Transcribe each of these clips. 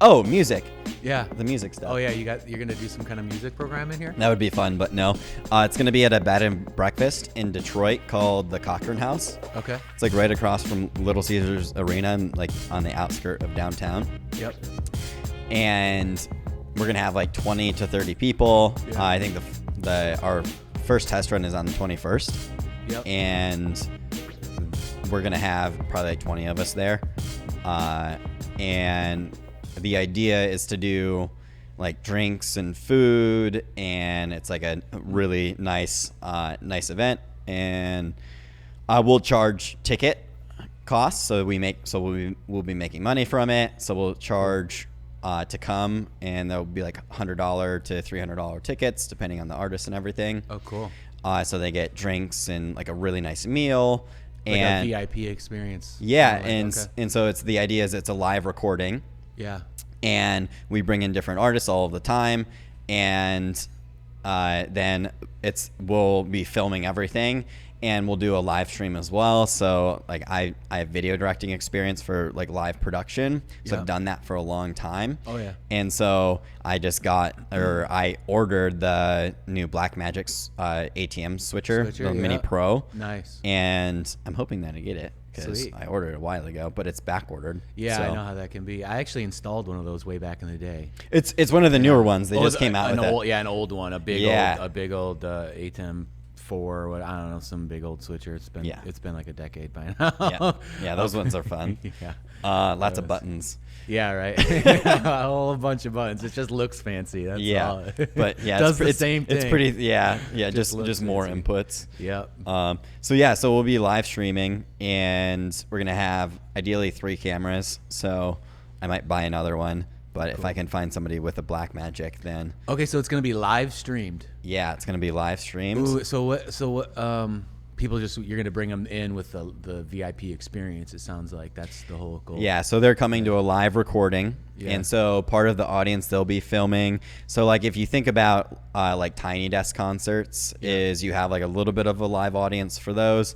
Oh, music. Yeah. The music stuff. Oh yeah, you're gonna do some kind of music program in here? That would be fun, but no. It's going to be at a bed and breakfast in Detroit called the Cochran House. Okay. It's like right across from Little Caesars Arena and like on the outskirt of downtown. Yep. And we're going to have like 20 to 30 people. Yeah. I think our first test run is on the 21st. Yep. And we're going to have probably like 20 of us there. And the idea is to do like drinks and food, and it's like a really nice event, and we'll charge ticket costs, so we'll be making money from it. So we'll charge to come, and there'll be like $100 to $300 tickets depending on the artist and everything. Oh, cool. So they get drinks and like a really nice meal. Like and a VIP experience. Yeah, Okay. and so the idea is it's a live recording. Yeah. And we bring in different artists all of the time, and then we'll be filming everything, and we'll do a live stream as well. So like I have video directing experience for like live production, so I've done that for a long time. Oh yeah. And so I ordered the new Blackmagic's ATM switcher, the Mini Pro. Nice. And I'm hoping that I get it, because Sweet. I ordered it a while ago, but it's back ordered. Yeah, so. I know how that can be. I actually installed one of those way back in the day. It's one of the newer ones. They just came out with old, it. Yeah, an old one, a big old ATEM 4. What, I don't know, some big old switcher. It's been like a decade by now. Yeah, those ones are fun. Yeah, lots of buttons. Yeah, right. A whole bunch of buttons. It just looks fancy. That's all. But yeah, does the same thing. It's pretty. Yeah, just more fancy. inputs. Yep. So we'll be live streaming, and we're gonna have ideally 3 cameras. So I might buy another one, but if I can find somebody with a Blackmagic, then okay. So it's gonna be live streamed. Yeah, it's gonna be live streamed. Ooh, so what? People you're gonna bring them in with the VIP experience. It sounds like that's the whole goal. Yeah, so they're coming to a live recording, Yeah. and so part of the audience they'll be filming. So like if you think about like Tiny Desk concerts, is you have like a little bit of a live audience for those.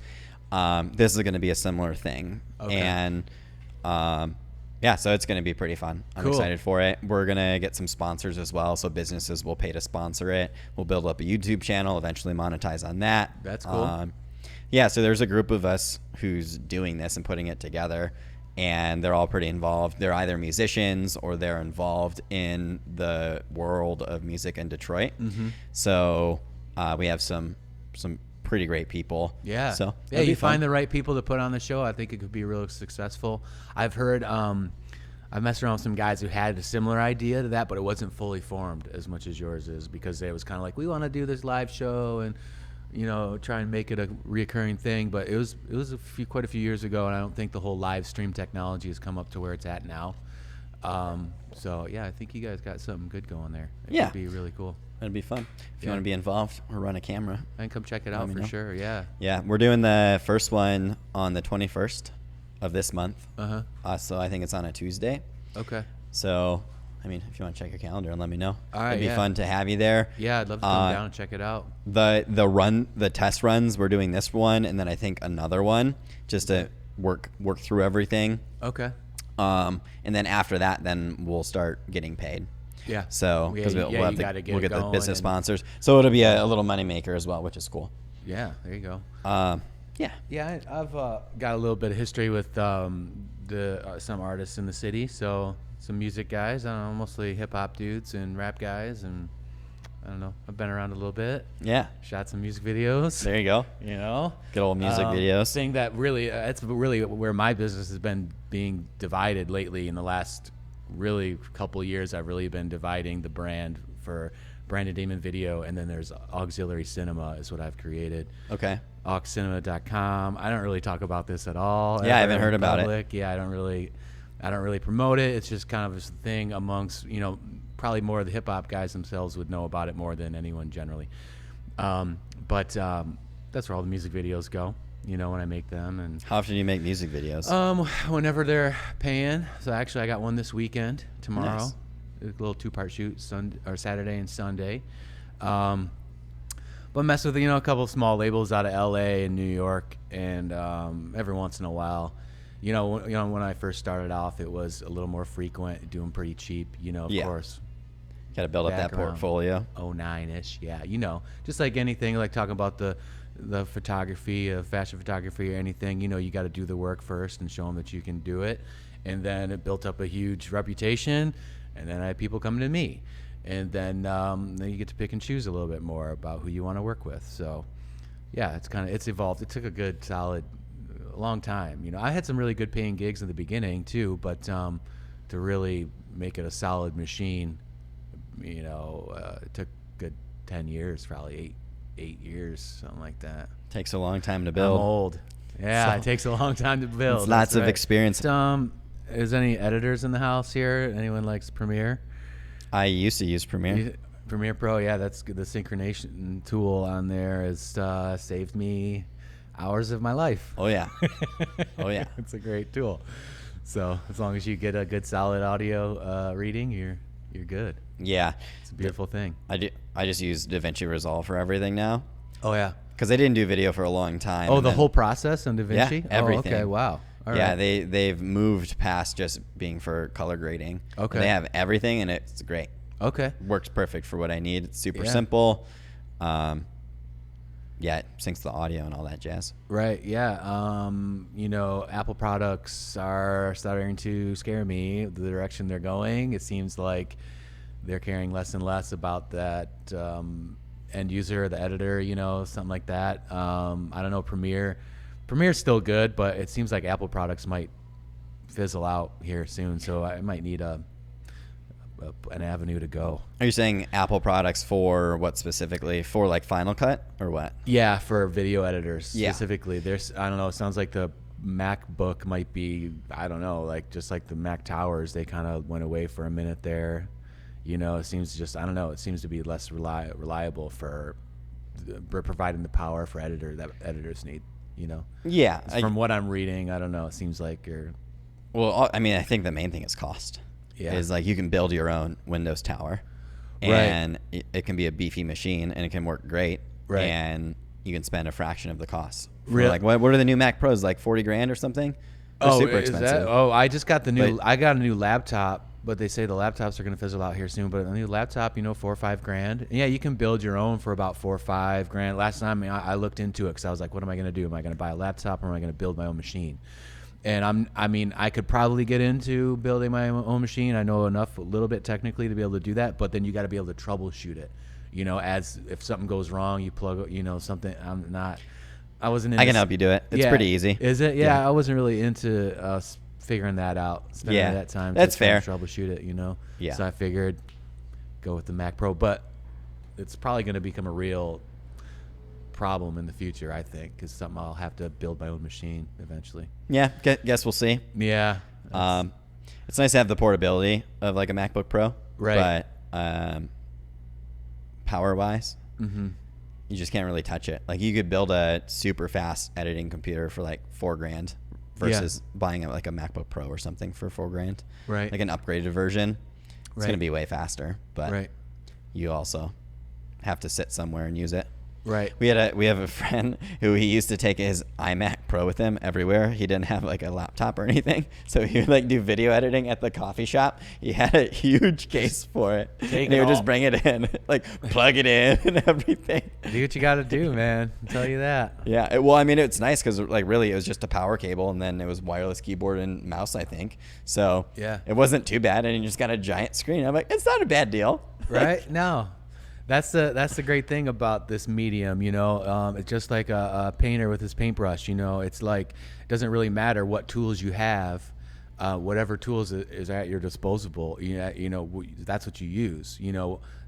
This is going to be a similar thing, and so it's going to be pretty fun. I'm Cool. excited for it. We're going to get some sponsors as well, so businesses will pay to sponsor it. We'll build up a YouTube channel, eventually monetize on that. That's cool. So there's a group of us who's doing this and putting it together, and they're all pretty involved. They're either musicians or they're involved in the world of music in Detroit. Mm-hmm. So we have some pretty great people. Yeah. So yeah, you find the right people to put on the show. I think it could be real successful. I've heard I've messed around with some guys who had a similar idea to that, but it wasn't fully formed as much as yours is, because it was kind of like, we want to do this live show and try and make it a reoccurring thing. But it was quite a few years ago, and I don't think the whole live stream technology has come up to where it's at now. So yeah, I think you guys got something good going there. It could be really cool. It'd be fun. If you want to be involved or run a camera, and come check it out for sure. Yeah. Yeah, we're doing the first one on the 21st of this month. So I think it's on a Tuesday. Okay. So, I mean, if you want to check your calendar and let me know. All right, it'd be fun to have you there. Yeah, I'd love to come down and check it out. The test runs, we're doing this one, and then I think another one, just to work through everything. Okay. And then after that, then we'll start getting paid. Yeah. So because we'll get the business sponsors, so it'll be a little moneymaker as well, which is cool. Yeah. There you go. Yeah. I've got a little bit of history with some artists in the city. So some music guys, I don't know, mostly hip hop dudes and rap guys, and I don't know. I've been around a little bit. Yeah. Shot some music videos. There you go. Good old music videos. Thing that really, it's really where my business has been being divided lately. In the last really couple of years, I've really been dividing the brand for Brandon Damon Video, and then there's Auxiliary Cinema is what I've created. Okay. auxcinema.com. I don't really talk about this at all. Yeah, I haven't heard about it. Yeah, I don't really promote it. It's just kind of this thing amongst, probably more of the hip hop guys themselves would know about it more than anyone generally. But that's where all the music videos go, when I make them. And how often do you make music videos? Whenever they're paying. So actually I got one this weekend, tomorrow. Nice. A little 2-part shoot, Saturday and Sunday. But mess with a couple of small labels out of LA and New York, and every once in a while When I first started off, it was a little more frequent, doing pretty cheap, of Yeah. course. Got to build up that Back around portfolio. 09-ish, yeah, just like anything, like talking about the photography, fashion photography or anything, you got to do the work first and show them that you can do it. And then it built up a huge reputation, and then I had people coming to me. And then you get to pick and choose a little bit more about who you want to work with. So, yeah, it's evolved. It took a good, solid, long time. I had some really good paying gigs in the beginning too, but to really make it a solid machine, it took a good 10 years, probably eight years, something like that. Takes a long time to build. I'm old. Yeah, So, it takes a long time to build. It's lots That's of right. experience. Is any editors in the house here? Anyone likes Premiere? I used to use Premiere. Premiere Pro, yeah, that's good. The synchronization tool on there has saved me hours of my life. Oh yeah. Oh yeah. It's a great tool. So as long as you get a good solid audio reading, you're good. Yeah. It's a beautiful thing. I just use DaVinci Resolve for everything now. Oh yeah. Because I didn't do video for a long time. Oh, and the then- whole process on DaVinci? Yeah, everything. Oh, okay, wow. All yeah, right. they've moved past just being for color grading. Okay. They have everything, and it's great. Okay. Works perfect for what I need. It's super Yeah. simple. Yeah, it syncs the audio and all that jazz. Right. Yeah. Apple products are starting to scare me. The direction they're going, it seems like they're caring less and less about that end user, the editor, something like that. I don't know. Premiere's still good, but it seems like Apple products might fizzle out here soon. So I might need an avenue to go. Are you saying Apple products for what specifically? For like Final Cut or what? Yeah, for video editors Yeah. specifically. I don't know, it sounds like the MacBook might be, I don't know, like just like the Mac Towers, they kind of went away for a minute there. It seems just, I don't know, it seems to be less reliable for providing the power for that editors need, Yeah. From what I'm reading, I don't know, it seems like Well, I mean, I think the main thing is cost. Yeah. Is like you can build your own Windows tower, and it can be a beefy machine, and it can work great, Right. and you can spend a fraction of the cost. For Really? Like what are the new Mac Pros, like 40 grand or something? They're super expensive. I just got I got a new laptop, but they say the laptops are going to fizzle out here soon. But a new laptop, $4 or $5 grand. And yeah, you can build your own for about $4 or $5 grand. Last time I looked into it because I was like, what am I going to do? Am I going to buy a laptop or am I going to build my own machine? And I could probably get into building my own machine. I know enough, a little bit technically, to be able to do that. But then you got to be able to troubleshoot it. As if something goes wrong, you plug, something. I wasn't. I can help you do it. It's pretty easy. Is it? Yeah, I wasn't really into figuring that out. Spending that time. That's to try and fair. Troubleshoot it. Yeah. So I figured go with the Mac Pro, but it's probably going to become a real problem in the future, I think, because something I'll have to build my own machine eventually. Yeah, guess we'll see. Yeah. It's nice to have the portability of like a MacBook Pro, Right. But power wise, you just can't really touch it. Like you could build a super fast editing computer for like $4 grand versus buying a MacBook Pro or something for $4 grand. Right. Like an upgraded version. It's Right. going to be way faster, but Right. you also have to sit somewhere and use it. Right. We have a friend who he used to take his iMac Pro with him everywhere. He didn't have like a laptop or anything, so he would like do video editing at the coffee shop. He had a huge case for it, and he would just bring it in, like plug it in and everything. Do what you got to do, man. I'll tell you that. Yeah, well, I mean, it's nice because like really, it was just a power cable, and then it was wireless keyboard and mouse, I think. So Yeah. it wasn't too bad, and you just got a giant screen. I'm like, it's not a bad deal, Right? No. That's the great thing about this medium, it's just like a painter with his paintbrush, it's like, it doesn't really matter what tools you have, whatever tools is at your disposal, that's what you use,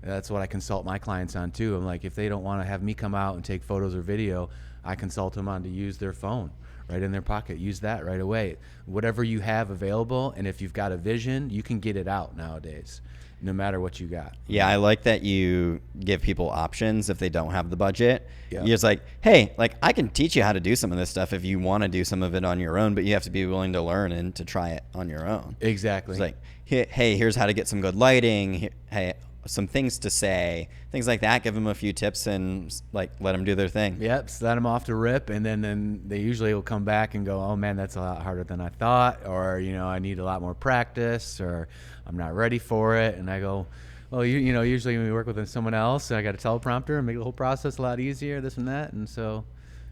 that's what I consult my clients on too. I'm like, if they don't want to have me come out and take photos or video, I consult them on to use their phone right in their pocket, use that right away, whatever you have available. And if you've got a vision, you can get it out nowadays, no matter what you got. Yeah, I like that you give people options if they don't have the budget. Yeah. You're just like, hey, like I can teach you how to do some of this stuff if you want to do some of it on your own, but you have to be willing to learn and to try it on your own. Exactly. It's like, hey, here's how to get some good lighting. Hey, some things to say, things like that. Give them a few tips and like let them do their thing. Yep, set them off to rip, and then they usually will come back and go, oh man, that's a lot harder than I thought, or I need a lot more practice, or I'm not ready for it. And I go, well, usually when we work with someone else, I got a teleprompter and make the whole process a lot easier, this and that, and so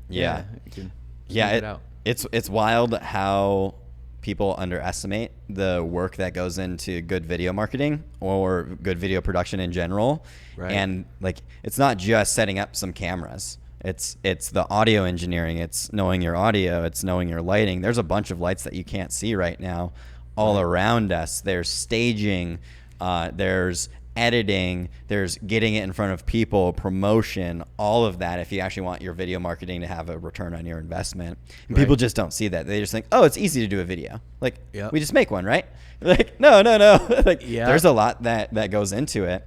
Yeah, you can yeah, it out. It's wild how people underestimate the work that goes into good video marketing or good video production in general. Right. And like, it's not just setting up some cameras. It's the audio engineering. It's knowing your audio. It's knowing your lighting. There's a bunch of lights that you can't see right now all around us. There's staging. There's editing, there's getting it in front of people, promotion, all of that if you actually want your video marketing to have a return on your investment. And people just don't see that. They just think, oh, it's easy to do a video. Like, we just make one, right? Like, no. Like, there's a lot that goes into it.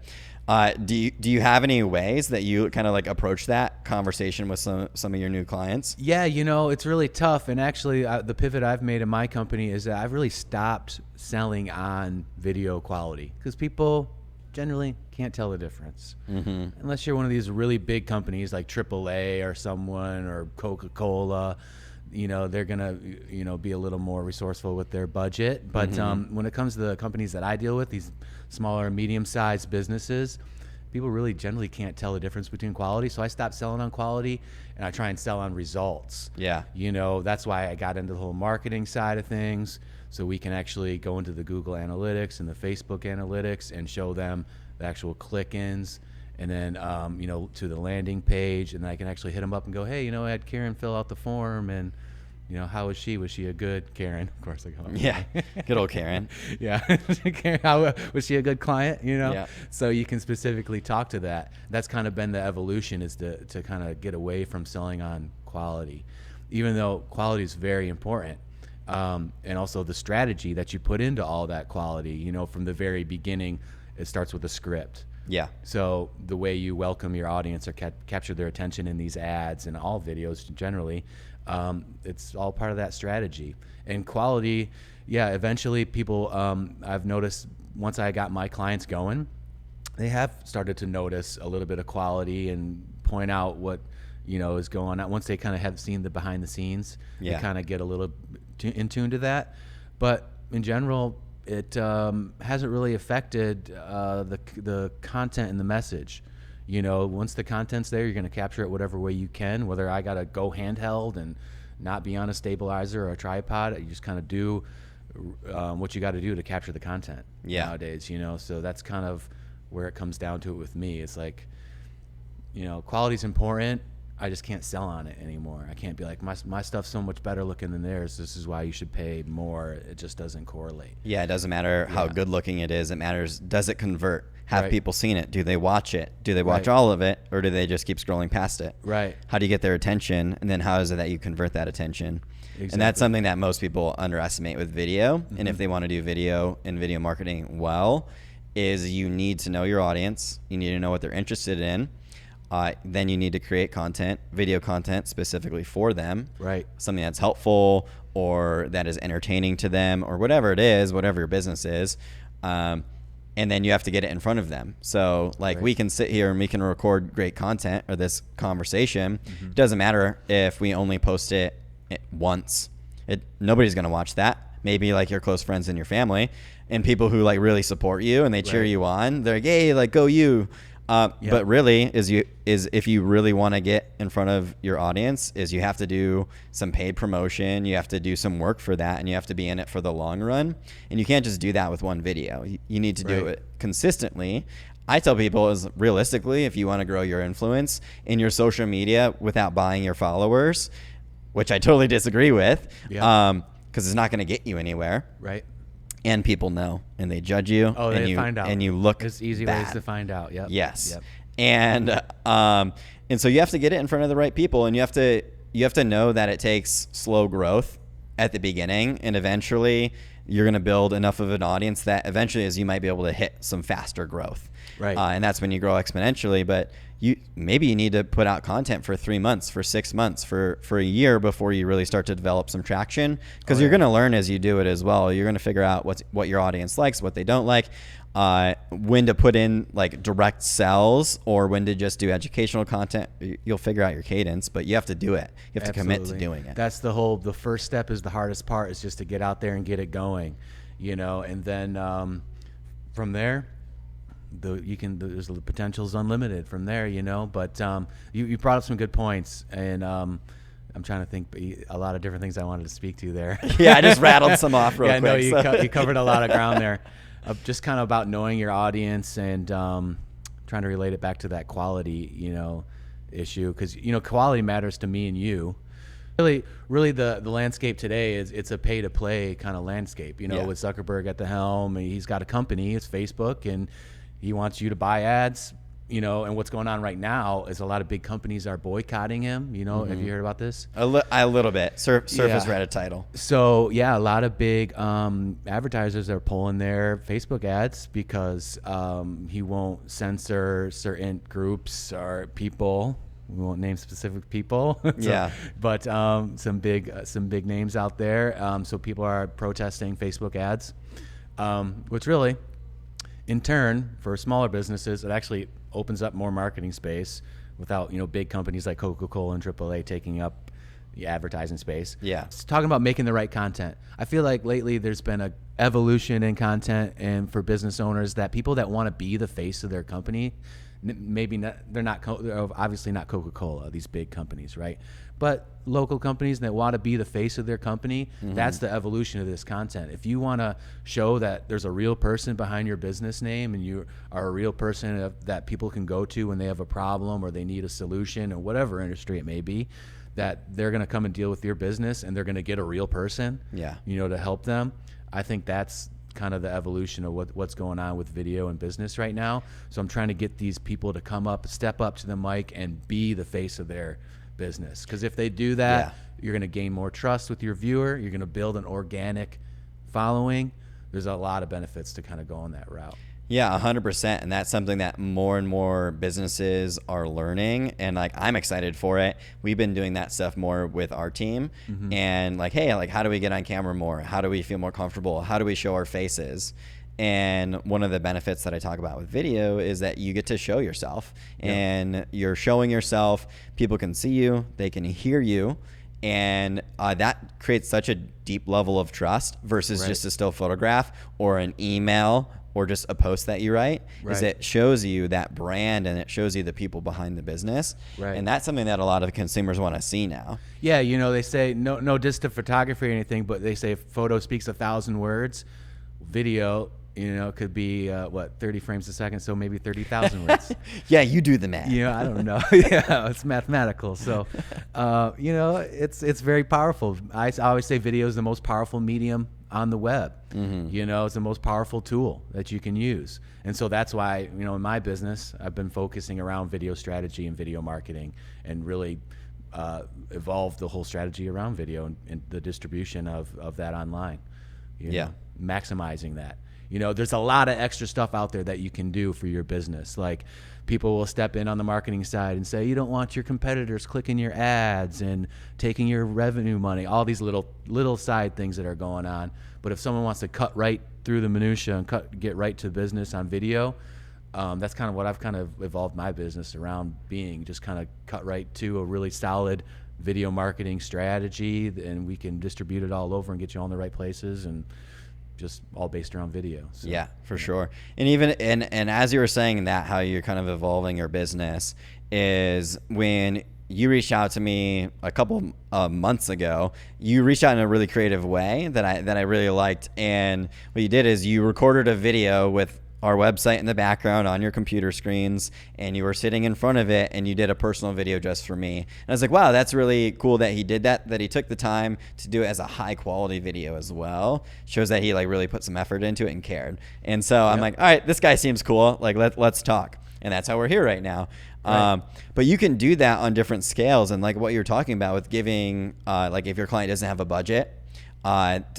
Do you have any ways that you kind of like approach that conversation with some of your new clients? Yeah, it's really tough. And actually, the pivot I've made in my company is that I've really stopped selling on video quality because people generally can't tell the difference unless you're one of these really big companies like AAA or someone or Coca-Cola. They're gonna be a little more resourceful with their budget. But when it comes to the companies that I deal with, these smaller, medium-sized businesses, people really generally can't tell the difference between quality. So I stopped selling on quality and I try and sell on results. Yeah. That's why I got into the whole marketing side of things. So we can actually go into the Google Analytics and the Facebook Analytics and show them the actual click-ins, and then to the landing page, and then I can actually hit them up and go, hey, I had Karen fill out the form, and how was she? Was she a good Karen? Of course I go. Yeah, good old Karen. Yeah, how was she a good client? Yeah. So you can specifically talk to that. That's kind of been the evolution, is to kind of get away from selling on quality, even though quality is very important. And also the strategy that you put into all that quality, from the very beginning, it starts with a script. Yeah. So the way you welcome your audience or capture their attention in these ads and all videos generally, it's all part of that strategy. And quality, eventually people, I've noticed once I got my clients going, they have started to notice a little bit of quality and point out what, is going on. Once they kind of have seen the behind the scenes, they kind of get a little in tune to that. But in general, it hasn't really affected the content and the message. Once the content's there, you're going to capture it whatever way you can, whether I got to go handheld and not be on a stabilizer or a tripod. You just kind of do what you got to do to capture the content nowadays, So that's kind of where it comes down to it with me. It's like, quality's important. I just can't sell on it anymore. I can't be like, my stuff's so much better looking than theirs. This is why you should pay more. It just doesn't correlate. Yeah, it doesn't matter how good looking it is. It matters, does it convert? Have people seen it? Do they watch it? Do they watch all of it? Or do they just keep scrolling past it? Right. How do you get their attention? And then how is it that you convert that attention? Exactly. And that's something that most people underestimate with video. And if they want to do video and video marketing well, is you need to know your audience. You need to know what they're interested in. Then you need to create content, video content specifically for them. Right. Something that's helpful or that is entertaining to them or whatever it is, whatever your business is. And then you have to get it in front of them. So like we can sit here and we can record great content or this conversation. It doesn't matter if we only post it once. Nobody's going to watch that. Maybe like your close friends and your family and people who like really support you and they cheer you on. They're like, hey, like go you. But really is if you really want to get in front of your audience is you have to do some paid promotion. You have to do some work for that and you have to be in it for the long run. And you can't just do that with one video. You need to do it consistently. I tell people is realistically, if you want to grow your influence in your social media without buying your followers, which I totally disagree with, because it's not going to get you anywhere. Right. And people know, and they judge you. Oh, and they find out. And you look There's easy bad. ways to find out. Yep. Yes. Yep. And so you have to get it in front of the right people, and you have to know that it takes slow growth at the beginning, and eventually you're going to build enough of an audience that eventually, as you might be able to hit some faster growth. Right. And that's when you grow exponentially. But maybe you need to put out content for 3 months, for 6 months, for a year before you really start to develop some traction. Because you're going to learn as you do it as well. You're going to figure out what your audience likes, what they don't like. when to put in like direct sells or when to just do educational content. You'll figure out your cadence, but you have to do it. You have to commit to doing it. That's the first step is the hardest part, is just to get out there and get it going, and then from there, the potential's unlimited from there, but you brought up some good points, and I'm trying to think a lot of different things I wanted to speak to there. Yeah, I just rattled some off real quick. Yeah, no, you covered a lot of ground there. Just kind of about knowing your audience and trying to relate it back to that quality, issue, because quality matters to me and you. Really, the landscape today it's a pay to play kind of landscape. With Zuckerberg at the helm, he's got a company, it's Facebook, and he wants you to buy ads. And what's going on right now is a lot of big companies are boycotting him. Have you heard about this? A little bit. Surface read a title. So, yeah, a lot of big advertisers are pulling their Facebook ads because he won't censor certain groups or people. We won't name specific people. But some big names out there. So people are protesting Facebook ads, which really, in turn, for smaller businesses, it actually opens up more marketing space without big companies like Coca-Cola and AAA taking up the advertising space. Yeah, it's talking about making the right content. I feel like lately there's been a evolution in content, and for business owners, that people that want to be the face of their company, maybe not, they're obviously not Coca-Cola, these big companies, right? But local companies that want to be the face of their company, that's the evolution of this content. If you want to show that there's a real person behind your business name, and you are a real person that people can go to when they have a problem or they need a solution, or whatever industry it may be, that they're going to come and deal with your business, and they're going to get a real person, to help them. I think that's kind of the evolution of what's going on with video and business right now. So I'm trying to get these people to step up to the mic and be the face of their business, because if they do that, you're going to gain more trust with your viewer. You're going to build an organic following. There's a lot of benefits to kind of going that route. Yeah, 100%. And that's something that more and more businesses are learning. And like, I'm excited for it. We've been doing that stuff more with our team. And like, hey, like, how do we get on camera more? How do we feel more comfortable? How do we show our faces? And one of the benefits that I talk about with video is that you get to show yourself, and you're showing yourself. People can see you, they can hear you. And that creates such a deep level of trust versus just a still photograph or an email or just a post that you write. Is it shows you that brand, and it shows you the people behind the business. And that's something that a lot of consumers want to see now. Yeah, they say no distant photography or anything, but they say photo speaks 1,000 words. Video, could be 30 frames a second, so maybe 30,000 words. Yeah, you do the math. I don't know. Yeah, it's mathematical. So, it's very powerful. I always say video is the most powerful medium on the web. It's the most powerful tool that you can use. And so that's why, in my business, I've been focusing around video strategy and video marketing, and really evolved the whole strategy around video and the distribution of that online. Maximizing that. There's a lot of extra stuff out there that you can do for your business. Like, people will step in on the marketing side and say, you don't want your competitors clicking your ads and taking your revenue money, all these little side things that are going on. But if someone wants to cut right through the minutia and get right to business on video, that's kind of what I've kind of evolved my business around being, just kind of cut right to a really solid video marketing strategy, and we can distribute it all over and get you all in the right places, and just all based around video. So, yeah, for sure. And even and as you were saying that, how you're kind of evolving your business is when you reached out to me a couple months ago. You reached out in a really creative way that I really liked. And what you did is you recorded a video with our website in the background on your computer screens, and you were sitting in front of it, and you did a personal video just for me. And I was like, wow, that's really cool that he did that he took the time to do it as a high quality video as well. Shows that he like really put some effort into it and cared. And so I'm like, all right, this guy seems cool. Like, let's talk. And that's how we're here right now. But you can do that on different scales. And like what you're talking about with giving, like if your client doesn't have a budget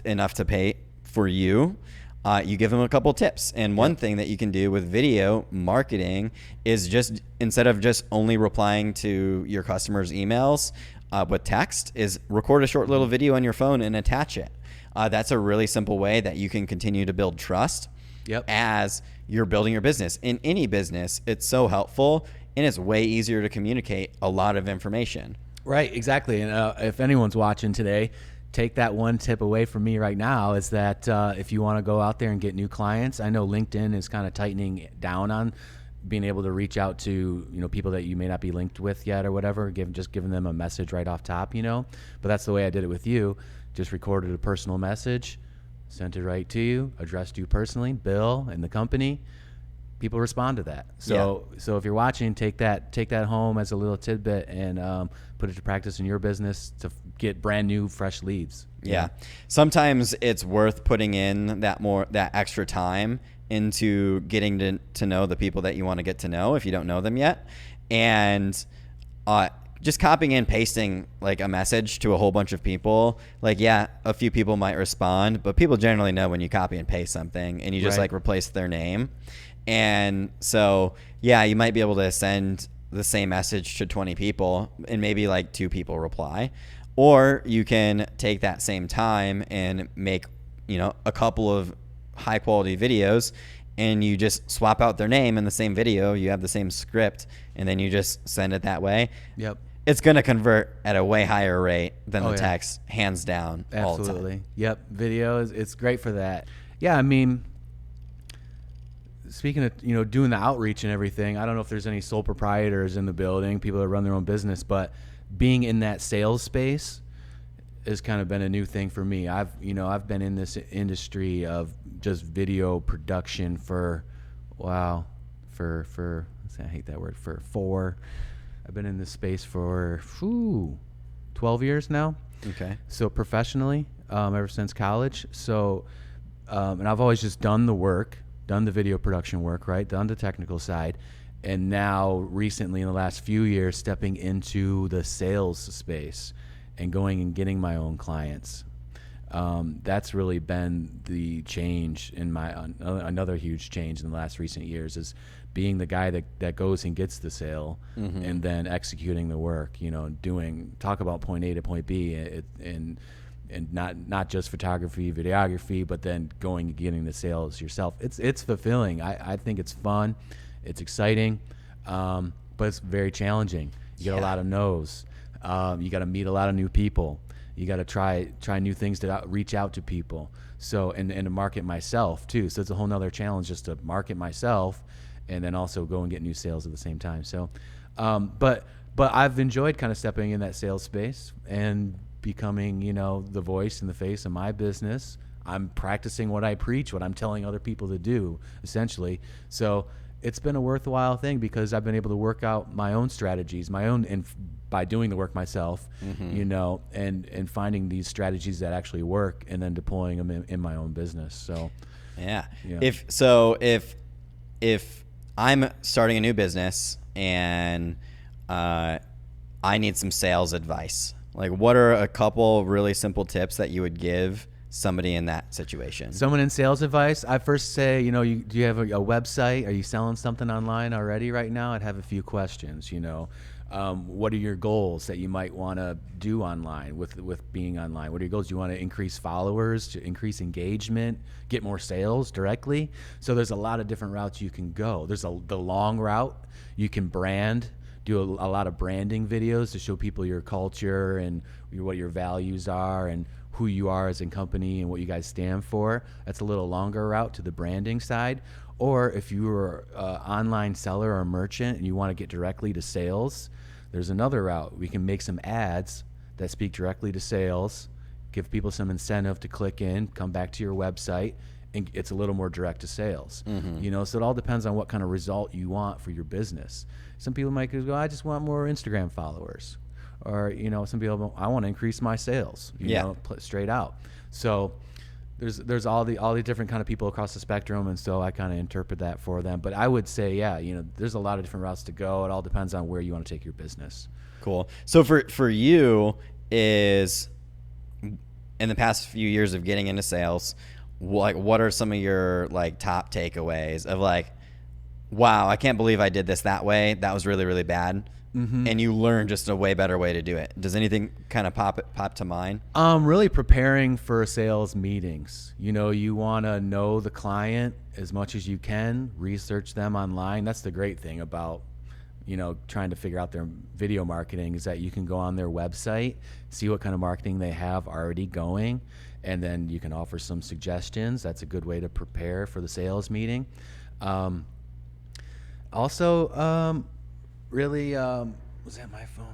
enough to pay for you, you give them a couple tips. And one thing that you can do with video marketing is just, instead of just only replying to your customers' emails with text, is record a short little video on your phone and attach it. That's a really simple way that you can continue to build trust. Yep. as you're building your business. In any business, it's so helpful, and it's way easier to communicate a lot of information. Right, exactly. And if anyone's watching today, take that one tip away from me right now is that if you want to go out there and get new clients, I know LinkedIn is kind of tightening down on being able to reach out to, people that you may not be linked with yet or whatever, just giving them a message right off top, But that's the way I did it with you. Just recorded a personal message, sent it right to you, addressed you personally, Bill and the company. People respond to that. So if you're watching, take that home as a little tidbit and put it to practice in your business to get brand new, fresh leads. Yeah. Sometimes it's worth putting in that extra time into getting to know the people that you want to get to know if you don't know them yet. And just copying and pasting like a message to a whole bunch of people, a few people might respond, but people generally know when you copy and paste something and you just replace their name. And so, you might be able to send the same message to 20 people and maybe 2 people reply. Or you can take that same time and make, a couple of high quality videos, and you just swap out their name in the same video. You have the same script, and then you just send it that way. Yep. It's going to convert at a way higher rate than the text, hands down. All the time. Absolutely. Yep. Video it's great for that. Yeah. I mean, speaking of, doing the outreach and everything, I don't know if there's any sole proprietors in the building, people that run their own business, but being in that sales space has kind of been a new thing for me. I've been in this industry of just video production for I hate that word, I've been in this space for 12 years now. Okay. So professionally, ever since college. So, and I've always just done the video production work, right? Done the technical side. And now recently in the last few years, stepping into the sales space and going and getting my own clients. That's really been the change in another huge change in the last recent years is being the guy that goes and gets the sale and then executing the work, talk about point A to point B and not just photography, videography, but then going and getting the sales yourself. It's fulfilling. I think it's fun. It's exciting, but it's very challenging. You get a lot of no's. You got to meet a lot of new people. You got to try new things to reach out to people. So and to market myself too. So it's a whole nother challenge just to market myself, and then also go and get new sales at the same time. So, but I've enjoyed kind of stepping in that sales space and becoming the voice and the face of my business. I'm practicing what I preach, what I'm telling other people to do, essentially. So it's been a worthwhile thing because I've been able to work out my own strategies, and by doing the work myself, and finding these strategies that actually work and then deploying them in my own business. So, yeah. If I'm starting a new business and I need some sales advice, what are a couple really simple tips that you would give somebody in that situation? Someone in sales advice, I first say, do you have a website? Are you selling something online already right now? I'd have a few questions, what are your goals that you might want to do online with being online? What are your goals? Do you want to increase followers, to increase engagement, get more sales directly? So there's a lot of different routes you can go. There's the long route. You can brand, do a lot of branding videos to show people your culture and what your values are and who you are as a company and what you guys stand for. That's a little longer route to the branding side. Or if you are an online seller or a merchant and you want to get directly to sales, there's another route. We can make some ads that speak directly to sales, give people some incentive to click in, come back to your website, and it's a little more direct to sales. So it all depends on what kind of result you want for your business. Some people might go, I just want more Instagram followers. Or, some people, I want to increase my sales, straight out. So there's all the different kind of people across the spectrum, and so I kind of interpret that for them. But I would say, there's a lot of different routes to go. It all depends on where you want to take your business. Cool. So for you is in the past few years of getting into sales, what are some of your top takeaways of wow, I can't believe I did this that way. That was really, really bad. and you learn just a way better way to do it. Does anything kind of pop to mind? Really preparing for sales meetings. You want to know the client as much as you can, research them online. That's the great thing about, trying to figure out their video marketing, is that you can go on their website, see what kind of marketing they have already going, and then you can offer some suggestions. That's a good way to prepare for the sales meeting. Also, really, was that my phone?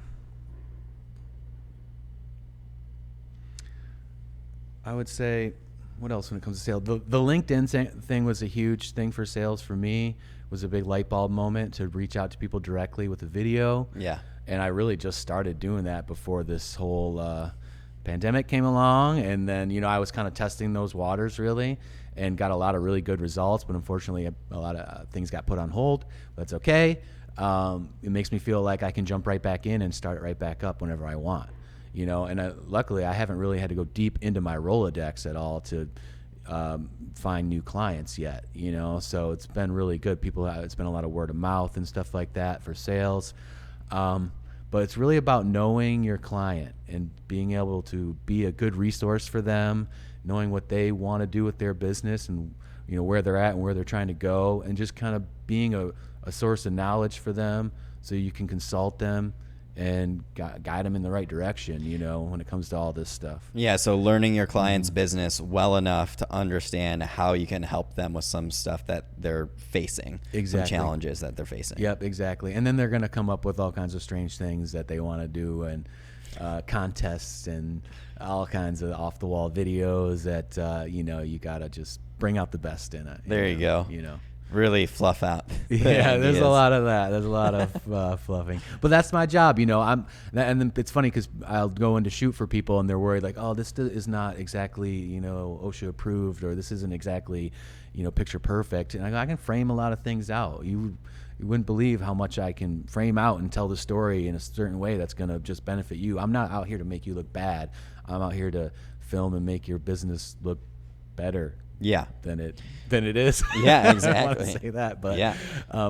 I would say, what else when it comes to sales? The LinkedIn thing was a huge thing for sales for me. It was a big light bulb moment to reach out to people directly with a video. Yeah. And I really just started doing that before this whole pandemic came along. And then, I was kind of testing those waters really and got a lot of really good results. But unfortunately, a lot of things got put on hold. That's okay. It makes me feel like I can jump right back in and start right back up whenever I want. And luckily I haven't really had to go deep into my Rolodex at all to find new clients yet, so it's been really good. It's been a lot of word of mouth and stuff like that for sales. But it's really about knowing your client and being able to be a good resource for them, knowing what they want to do with their business and, where they're at and where they're trying to go, and just kind of being a source of knowledge for them so you can consult them and guide them in the right direction, when it comes to all this stuff. Yeah, so learning your client's business well enough to understand how you can help them with some stuff that they're facing, some challenges that they're facing. Yep, exactly. And then they're going to come up with all kinds of strange things that they want to do, and contests and all kinds of off-the-wall videos that, you got to just bring out the best in it. There you go. Really fluff out. Yeah, there's a lot of that. There's a lot of fluffing, but that's my job. And then it's funny because I'll go in to shoot for people and they're worried like, oh, this is not exactly OSHA approved, or this isn't exactly picture perfect. And I can frame a lot of things out. You wouldn't believe how much I can frame out and tell the story in a certain way that's going to just benefit you. I'm not out here to make you look bad. I'm out here to film and make your business look better. Yeah. Than it is. Yeah, exactly. I want to say that, but yeah.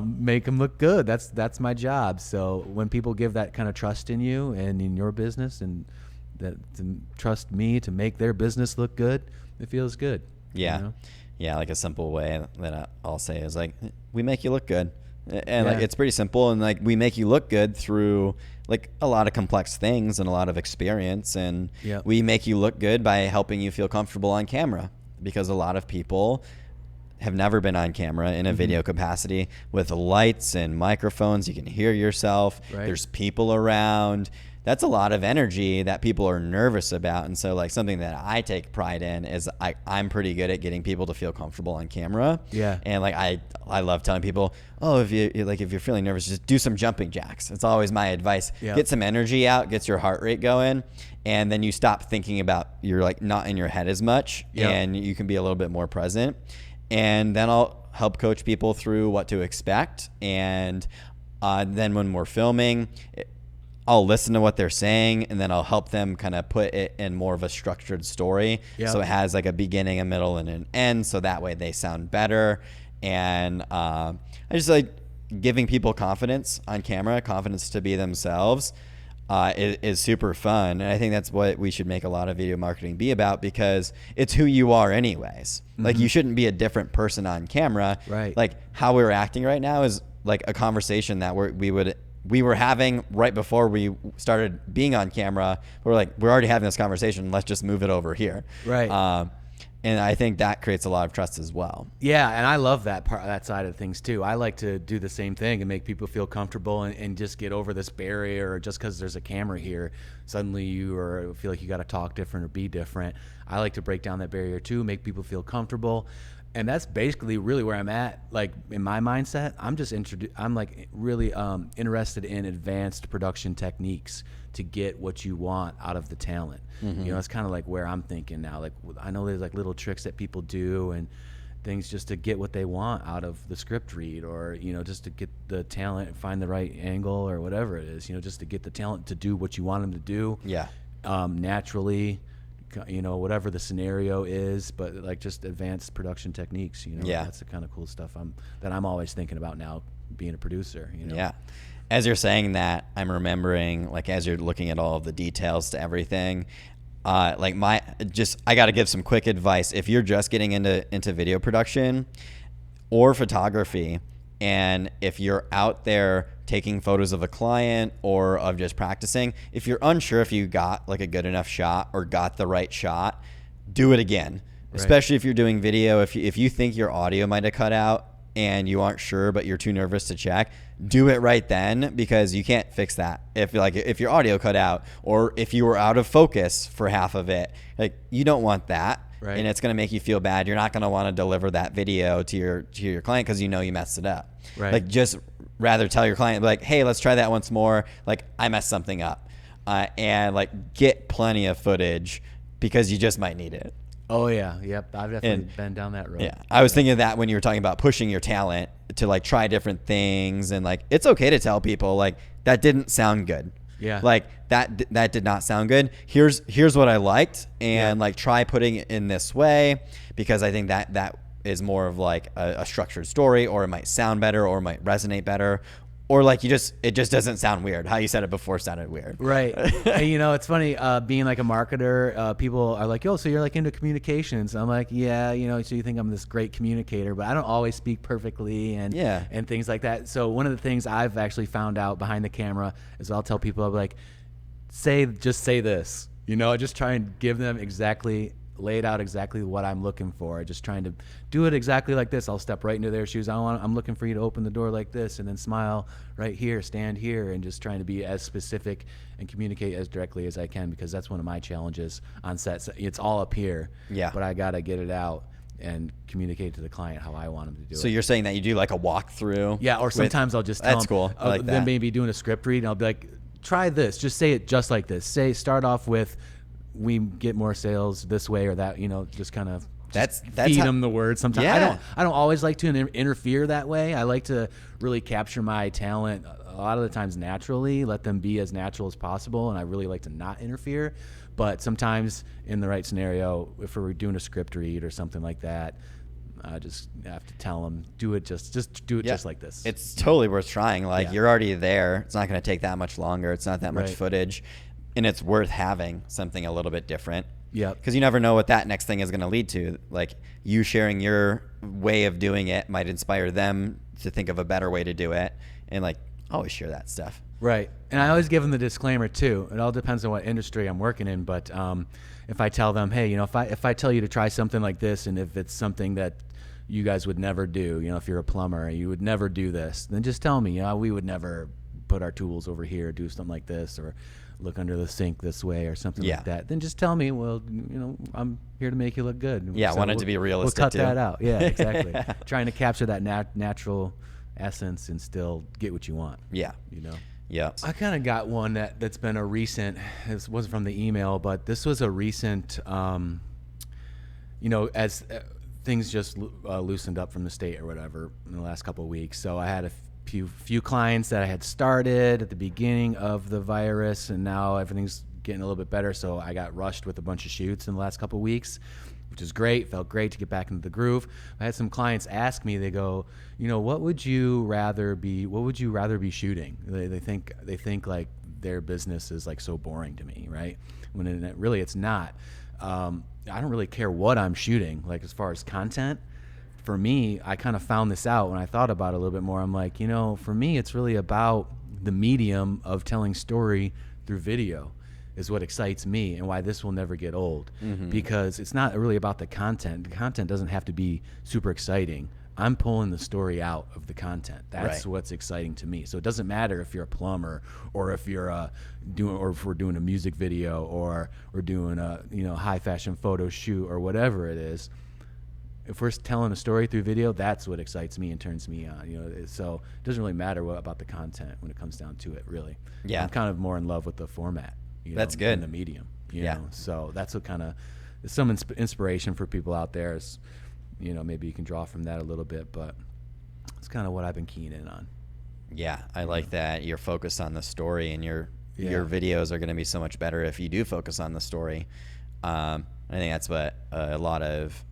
Make them look good. That's my job. So when people give that kind of trust in you and in your business, and that to trust me to make their business look good, it feels good. Yeah. Yeah, like a simple way that I'll say is like, we make you look good. And like it's pretty simple, and like we make you look good through like a lot of complex things and a lot of experience, and we make you look good by helping you feel comfortable on camera. Because a lot of people have never been on camera in a video capacity with lights and microphones. You can hear yourself. Right. There's people around. That's a lot of energy that people are nervous about. And so like something that I take pride in is I'm pretty good at getting people to feel comfortable on camera. Yeah. And like I love telling people, oh, if you're feeling nervous, just do some jumping jacks. It's always my advice. Yep. Get some energy out, gets your heart rate going. And then you stop thinking about, you're like not in your head as much, and you can be a little bit more present. And then I'll help coach people through what to expect. And then when we're filming, I'll listen to what they're saying, and then I'll help them kind of put it in more of a structured story. Yep. So it has like a beginning, a middle, and an end. So that way they sound better. And I just like giving people confidence on camera, confidence to be themselves. Is super fun, and I think that's what we should make a lot of video marketing be about, because it's who you are anyways. Like you shouldn't be a different person on camera. Right. Like how we're acting right now is like a conversation that we were having right before we started being on camera. We're like, we're already having this conversation. Let's just move it over here. Right. And I think that creates a lot of trust as well. Yeah, and I love that side of things too. I like to do the same thing and make people feel comfortable and just get over this barrier, or just because there's a camera here, suddenly you feel like you got to talk different or be different. I like to break down that barrier too, make people feel comfortable. And that's basically really where I'm at, like in my mindset. I'm like really interested in advanced production techniques to get what you want out of the talent. It's kind of like where I'm thinking now. Like I know there's like little tricks that people do and things just to get what they want out of the script read, or just to get the talent and find the right angle or whatever it is. Just to get the talent to do what you want them to do. Yeah. Naturally. Whatever the scenario is, but like just advanced production techniques, that's the kind of cool stuff that I'm always thinking about now, being a producer. Yeah. As you're saying that, I'm remembering, like, as you're looking at all of the details to everything, I got to give some quick advice. If you're just getting into video production or photography, and if you're out there taking photos of a client or of just practicing, if you're unsure if you got like a good enough shot or got the right shot, do it again. Right. Especially if you're doing video. If you think your audio might have cut out and you aren't sure, but you're too nervous to check, do it right then, because you can't fix that. If your audio cut out, or if you were out of focus for half of it, like, you don't want that. Right. And it's going to make you feel bad. You're not going to want to deliver that video to your client because you know you messed it up. Right. Like, just rather tell your client, like, hey, let's try that once more. Like, I messed something up, and like, get plenty of footage because you just might need it. Oh yeah, yep. I've definitely been down that road. Yeah, I was thinking of that when you were talking about pushing your talent to like try different things, and like, it's okay to tell people like, that didn't sound good. Yeah. Like, that did not sound good. Here's what I liked, and like, try putting it in this way, because I think that is more of like a structured story, or it might sound better, or it might resonate better. Or like, it just doesn't sound weird. How you said it before sounded weird. Right. And, it's funny, being like a marketer, people are like, oh, so you're like into communications. I'm like, yeah, so you think I'm this great communicator, but I don't always speak perfectly and things like that. So one of the things I've actually found out behind the camera is I'll tell people, I'll be like, just say this, just try and give them laid out exactly what I'm looking for. Just trying to do it exactly like this. I'll step right into their shoes. I'm looking for you to open the door like this, and then smile right here, stand here, and just trying to be as specific and communicate as directly as I can, because that's one of my challenges on set. It's all up here, but I gotta get it out and communicate to the client how I want them to do it. So you're saying that you do like a walkthrough? Yeah, or sometimes I'll just tell that's them, cool. I like that. Then maybe doing a script read, and I'll be like, try this. Just say it just like this. Start off with, we get more sales this way or that, just kind of feed them the word sometimes. Yeah. I don't always like to interfere that way. I like to really capture my talent a lot of the times naturally, let them be as natural as possible, and I really like to not interfere. But sometimes in the right scenario, if we're doing a script read or something like that, I just have to tell them, do it just do it just like this. It's totally worth trying. Like, you're already there. It's not going to take that much longer. It's not that much footage. And it's worth having something a little bit different. Yeah. Because you never know what that next thing is going to lead to. Like, you sharing your way of doing it might inspire them to think of a better way to do it. And like, always share that stuff. Right. And I always give them the disclaimer too. It all depends on what industry I'm working in. But if I tell them, hey, if I tell you to try something like this, and if it's something that you guys would never do, if you're a plumber, you would never do this, then just tell me, we would never put our tools over here, do something like this, or look under the sink this way or something like that. Then just tell me, well, I'm here to make you look good. Yeah, I want it to be realistic. We'll cut that out. Yeah, exactly. Trying to capture that natural essence and still get what you want. Yeah. Yeah. I kind of got one that's been a recent, this wasn't from the email, but this was a recent, as things just loosened up from the state or whatever in the last couple of weeks. So I had a few clients that I had started at the beginning of the virus, and now everything's getting a little bit better. So I got rushed with a bunch of shoots in the last couple of weeks, which is great. Felt great to get back into the groove. I had some clients ask me, they go, what would you rather be shooting? They think like their business is like so boring to me, right? When really it's not. I don't really care what I'm shooting, like as far as content. For me, I kind of found this out when I thought about it a little bit more. I'm like, for me, it's really about the medium of telling story through video is what excites me, and why this will never get old. Mm-hmm. Because it's not really about the content. The content doesn't have to be super exciting. I'm pulling the story out of the content. That's what's exciting to me. So it doesn't matter if you're a plumber, or if you're if we're doing a music video, or we're doing a high fashion photo shoot, or whatever it is. If we're telling a story through video, that's what excites me and turns me on. So it doesn't really matter what about the content when it comes down to it, really. Yeah. I'm kind of more in love with the format. That's good. And the medium. You know? So that's what kind of is some inspiration for people out there. Is maybe you can draw from that a little bit, but it's kind of what I've been keying in on. Yeah, I like that you're focused on the story, and your videos are going to be so much better if you do focus on the story. I think that's what a lot of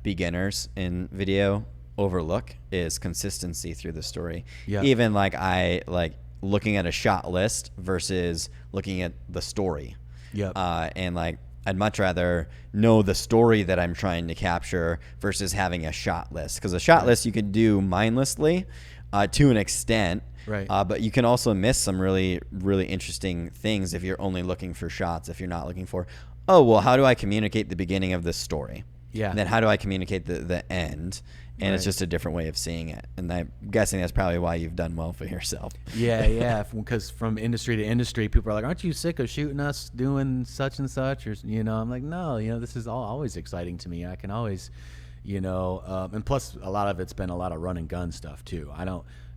beginners in video overlook is consistency through the story. Yeah. Even like I like looking at a shot list versus looking at the story. Yep. And like I'd much rather know the story that I'm trying to capture versus having a shot list, because a shot list you can do mindlessly to an extent. Right. But you can also miss some really, really interesting things if you're only looking for shots, if you're not looking for, oh, well, how do I communicate the beginning of this story? Yeah. And then how do I communicate the end? And it's just a different way of seeing it. And I'm guessing that's probably why you've done well for yourself. Yeah, because from industry to industry, people are like, aren't you sick of shooting us doing such and such? Or, I'm like, no, this is always exciting to me. I can always, and plus a lot of it's been a lot of run and gun stuff too.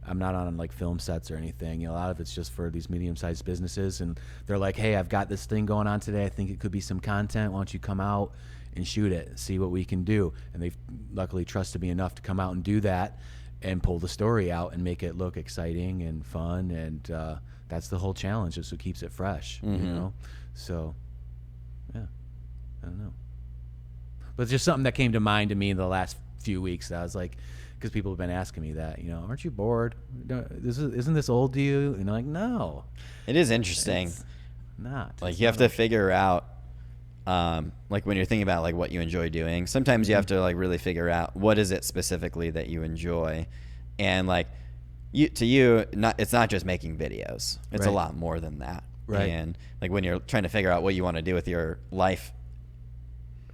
I'm not on like film sets or anything. A lot of it's just for these medium-sized businesses, and they're like, hey, I've got this thing going on today. I think it could be some content. Why don't you come out and shoot it, see what we can do? And they've luckily trusted me enough to come out and do that and pull the story out and make it look exciting and fun. And that's the whole challenge. That's what keeps it fresh, So, yeah, I don't know. But it's just something that came to mind to me in the last few weeks that I was like, because people have been asking me that, aren't you bored? Isn't this old to you? And I'm like, no. It is interesting. It's not. Like you have to figure out, like when you're thinking about like what you enjoy doing, sometimes you have to like really figure out what is it specifically that you enjoy. And like it's not just making videos. It's a lot more than that. Right. And like when you're trying to figure out what you want to do with your life,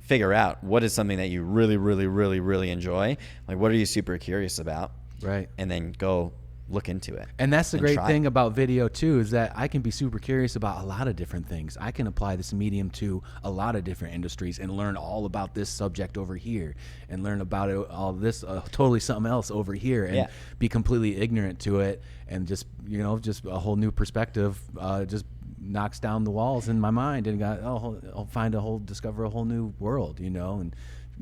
figure out what is something that you really, really, really, really enjoy. Like, what are you super curious about? Right. And then go look into it. And that's the great thing it. about video too, is that I can be super curious about a lot of different things. I can apply this medium to a lot of different industries and learn all about this subject over here and learn about it, all this totally something else over here, and be completely ignorant to it, and just just a whole new perspective just knocks down the walls in my mind, and I'll discover a whole new world, and a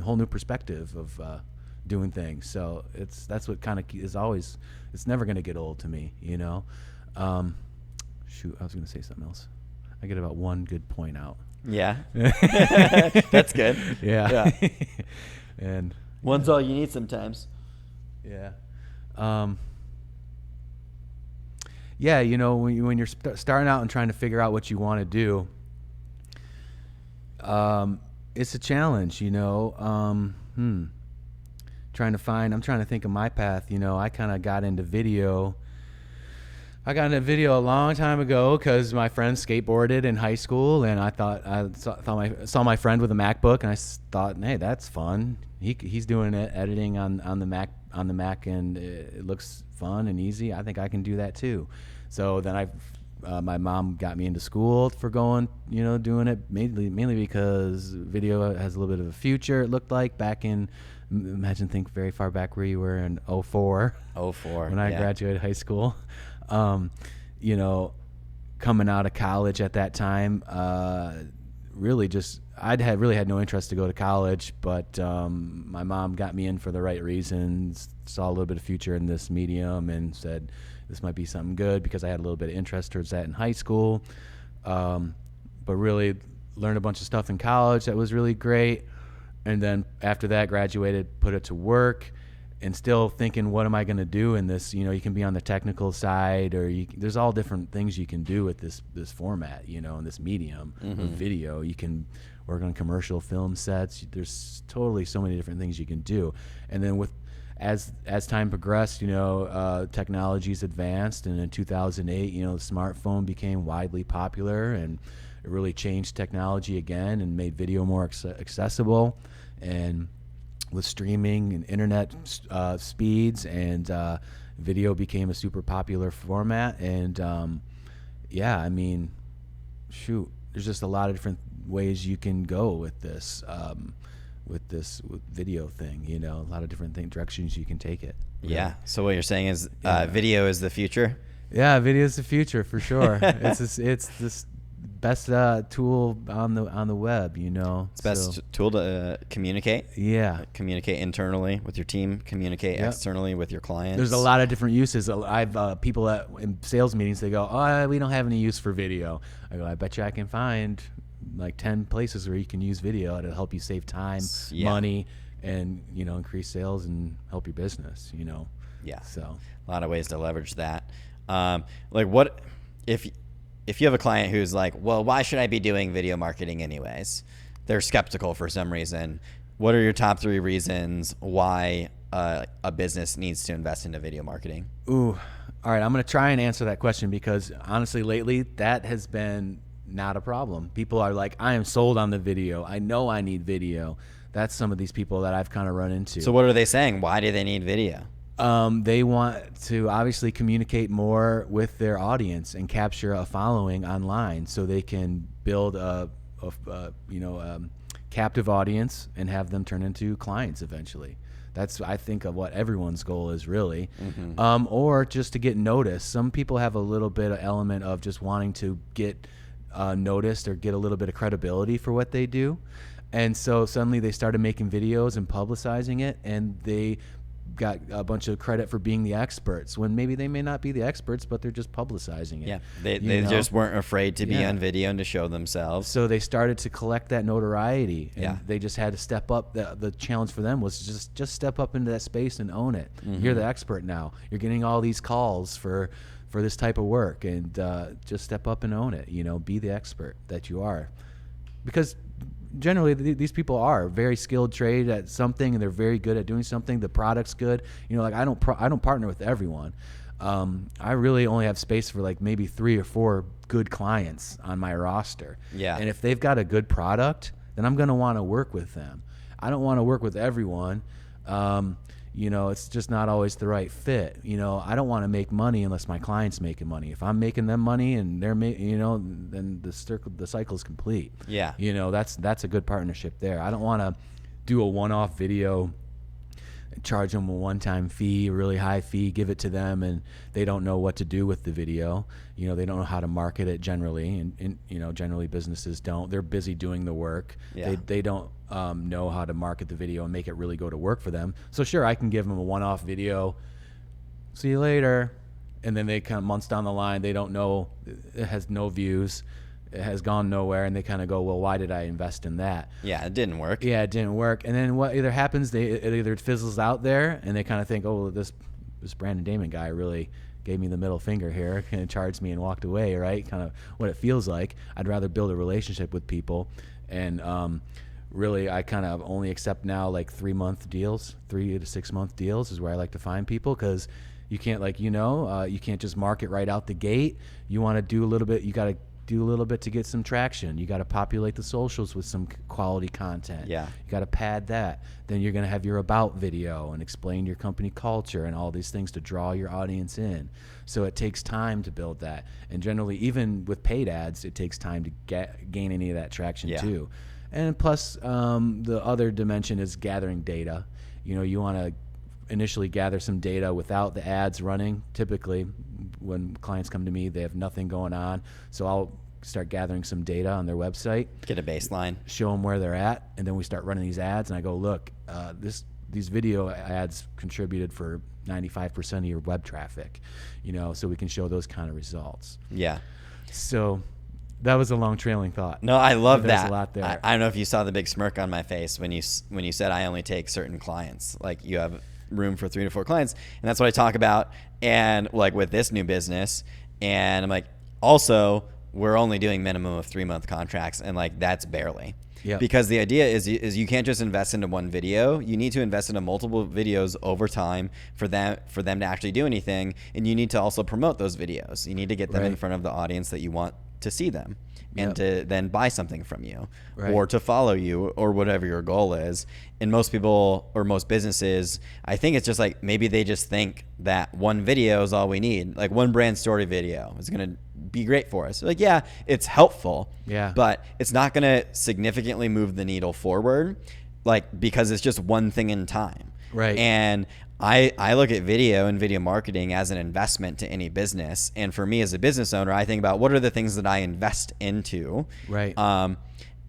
whole new perspective of doing things. So that's what kind of is always, it's never going to get old to me, Shoot, I was going to say something else. I get about one good point out. Yeah. That's good. Yeah. And one's all you need sometimes. Yeah. Yeah, when you're starting out and trying to figure out what you want to do, it's a challenge, I'm trying to think of my path. I kind of got into video. I got into video a long time ago because my friend skateboarded in high school, and I saw my friend with a MacBook, and I thought, hey, that's fun. He's doing it, editing on the Mac, and it looks fun and easy. I think I can do that too. So then my mom got me into school for going, doing it mainly because video has a little bit of a future. It looked like back in, think very far back where you were in 04. 04. When I graduated high school. Coming out of college at that time, really just really had no interest to go to college, but my mom got me in for the right reasons, saw a little bit of future in this medium, and said this might be something good because I had a little bit of interest towards that in high school, but really learned a bunch of stuff in college that was really great. And then after that, graduated, put it to work, and still thinking, what am I going to do in this? You can be on the technical side, or there's all different things you can do with this format, in this medium of video. You can work on commercial film sets. There's totally so many different things you can do. And then as time progressed, technology's advanced, and in 2008, the smartphone became widely popular, and it really changed technology again and made video more accessible. And with streaming and internet speeds, and video became a super popular format. And there's just a lot of different ways you can go with this video thing. A lot of different directions you can take it. Really. Yeah. So what you're saying is video is the future? Yeah, video is the future for sure. It's this best tool on the web, It's best tool to communicate. Yeah. Communicate internally with your team, communicate externally with your clients. There's a lot of different uses. I've people in sales meetings, they go, oh, we don't have any use for video. I go, I bet you I can find like 10 places where you can use video. It'll help you save time, money, and increase sales and help your business. Yeah. So a lot of ways to leverage that. Like what if you have a client who's like, well, why should I be doing video marketing anyways? They're skeptical for some reason. What are your top 3 reasons why a business needs to invest into video marketing? Ooh, all right. I'm going to try and answer that question because honestly, lately that has been not a problem. People are like, I am sold on the video. I know I need video. That's some of these people that I've kind of run into. So what are they saying? Why do they need video? They want to obviously communicate more with their audience and capture a following online, so they can build a captive audience and have them turn into clients eventually. That's, I think, of what everyone's goal is really. Mm-hmm. Or just to get noticed. Some people have a little bit of element of just wanting to get noticed or get a little bit of credibility for what they do. And so suddenly they started making videos and publicizing it, and they got a bunch of credit for being the experts when maybe they may not be the experts, but they're just publicizing it. Yeah, they just weren't afraid to be on video and to show themselves. So they started to collect that notoriety, and Yeah. they just had to step up. The challenge for them was just step up into that space and own it. Mm-hmm. You're the expert now. You're getting all these calls for this type of work, and just step up and own it. Be the expert that you are, because generally these people are very skilled trade at something, and they're very good at doing something. The product's good. Like I don't partner with everyone. I really only have space for like maybe 3 or 4 good clients on my roster. Yeah. And if they've got a good product, then I'm going to want to work with them. I don't want to work with everyone. It's just not always the right fit. I don't want to make money unless my client's making money. If I'm making them money and they're then the cycle's complete. Yeah. That's a good partnership there. I don't want to do a one-off video, charge them a one-time fee, a really high fee, give it to them, and they don't know what to do with the video. They don't know how to market it generally, and generally businesses don't. They're busy doing the work. Yeah. They don't know how to market the video and make it really go to work for them. So sure, I can give them a one-off video, see you later, and then they kind of months down the line, they don't know, it has no views, it has gone nowhere, and they kind of go, well, why did I invest in that? Yeah, it didn't work. Yeah, it didn't work. And then what either happens, it either fizzles out there, and they kind of think, oh, this Brandon Damon guy really gave me the middle finger here, kind of charged me and walked away, right? Kind of what it feels like. I'd rather build a relationship with people, and really, I kind of only accept now like 3-month deals, 3 to 6 month deals is where I like to find people, because you can't you can't just market right out the gate. You want to do a little bit. You got to do a little bit to get some traction. You got to populate the socials with some quality content. Yeah. You got to pad that. Then you're going to have your about video and explain your company culture and all these things to draw your audience in. So it takes time to build that. And generally, even with paid ads, it takes time to gain any of that traction too. And plus, the other dimension is gathering data. You want to initially gather some data without the ads running. Typically, when clients come to me, they have nothing going on. So I'll start gathering some data on their website. Get a baseline. Show them where they're at. And then we start running these ads. And I go, look, these video ads contributed for 95% of your web traffic. So we can show those kind of results. Yeah. So that was a long trailing thought. No, I love There's that. a lot there. I don't know if you saw the big smirk on my face when you said I only take certain clients. Like you have room for 3 to 4 clients, and that's what I talk about. And like with this new business, and I'm like, also we're only doing minimum of 3-month contracts, and like that's barely. Yeah. Because the idea is you can't just invest into one video. You need to invest into multiple videos over time for them to actually do anything, and you need to also promote those videos. You need to get them in front of the audience that you want to see them and to then buy something from you or to follow you or whatever your goal is. And most people or most businesses, I think it's just like maybe they just think that one video is all we need. Like one brand story video is going to be great for us. Like, yeah, it's helpful, but it's not going to significantly move the needle forward, like because it's just one thing in time. Right. And I look at video and video marketing as an investment to any business. And for me as a business owner, I think about what are the things that I invest into. Right.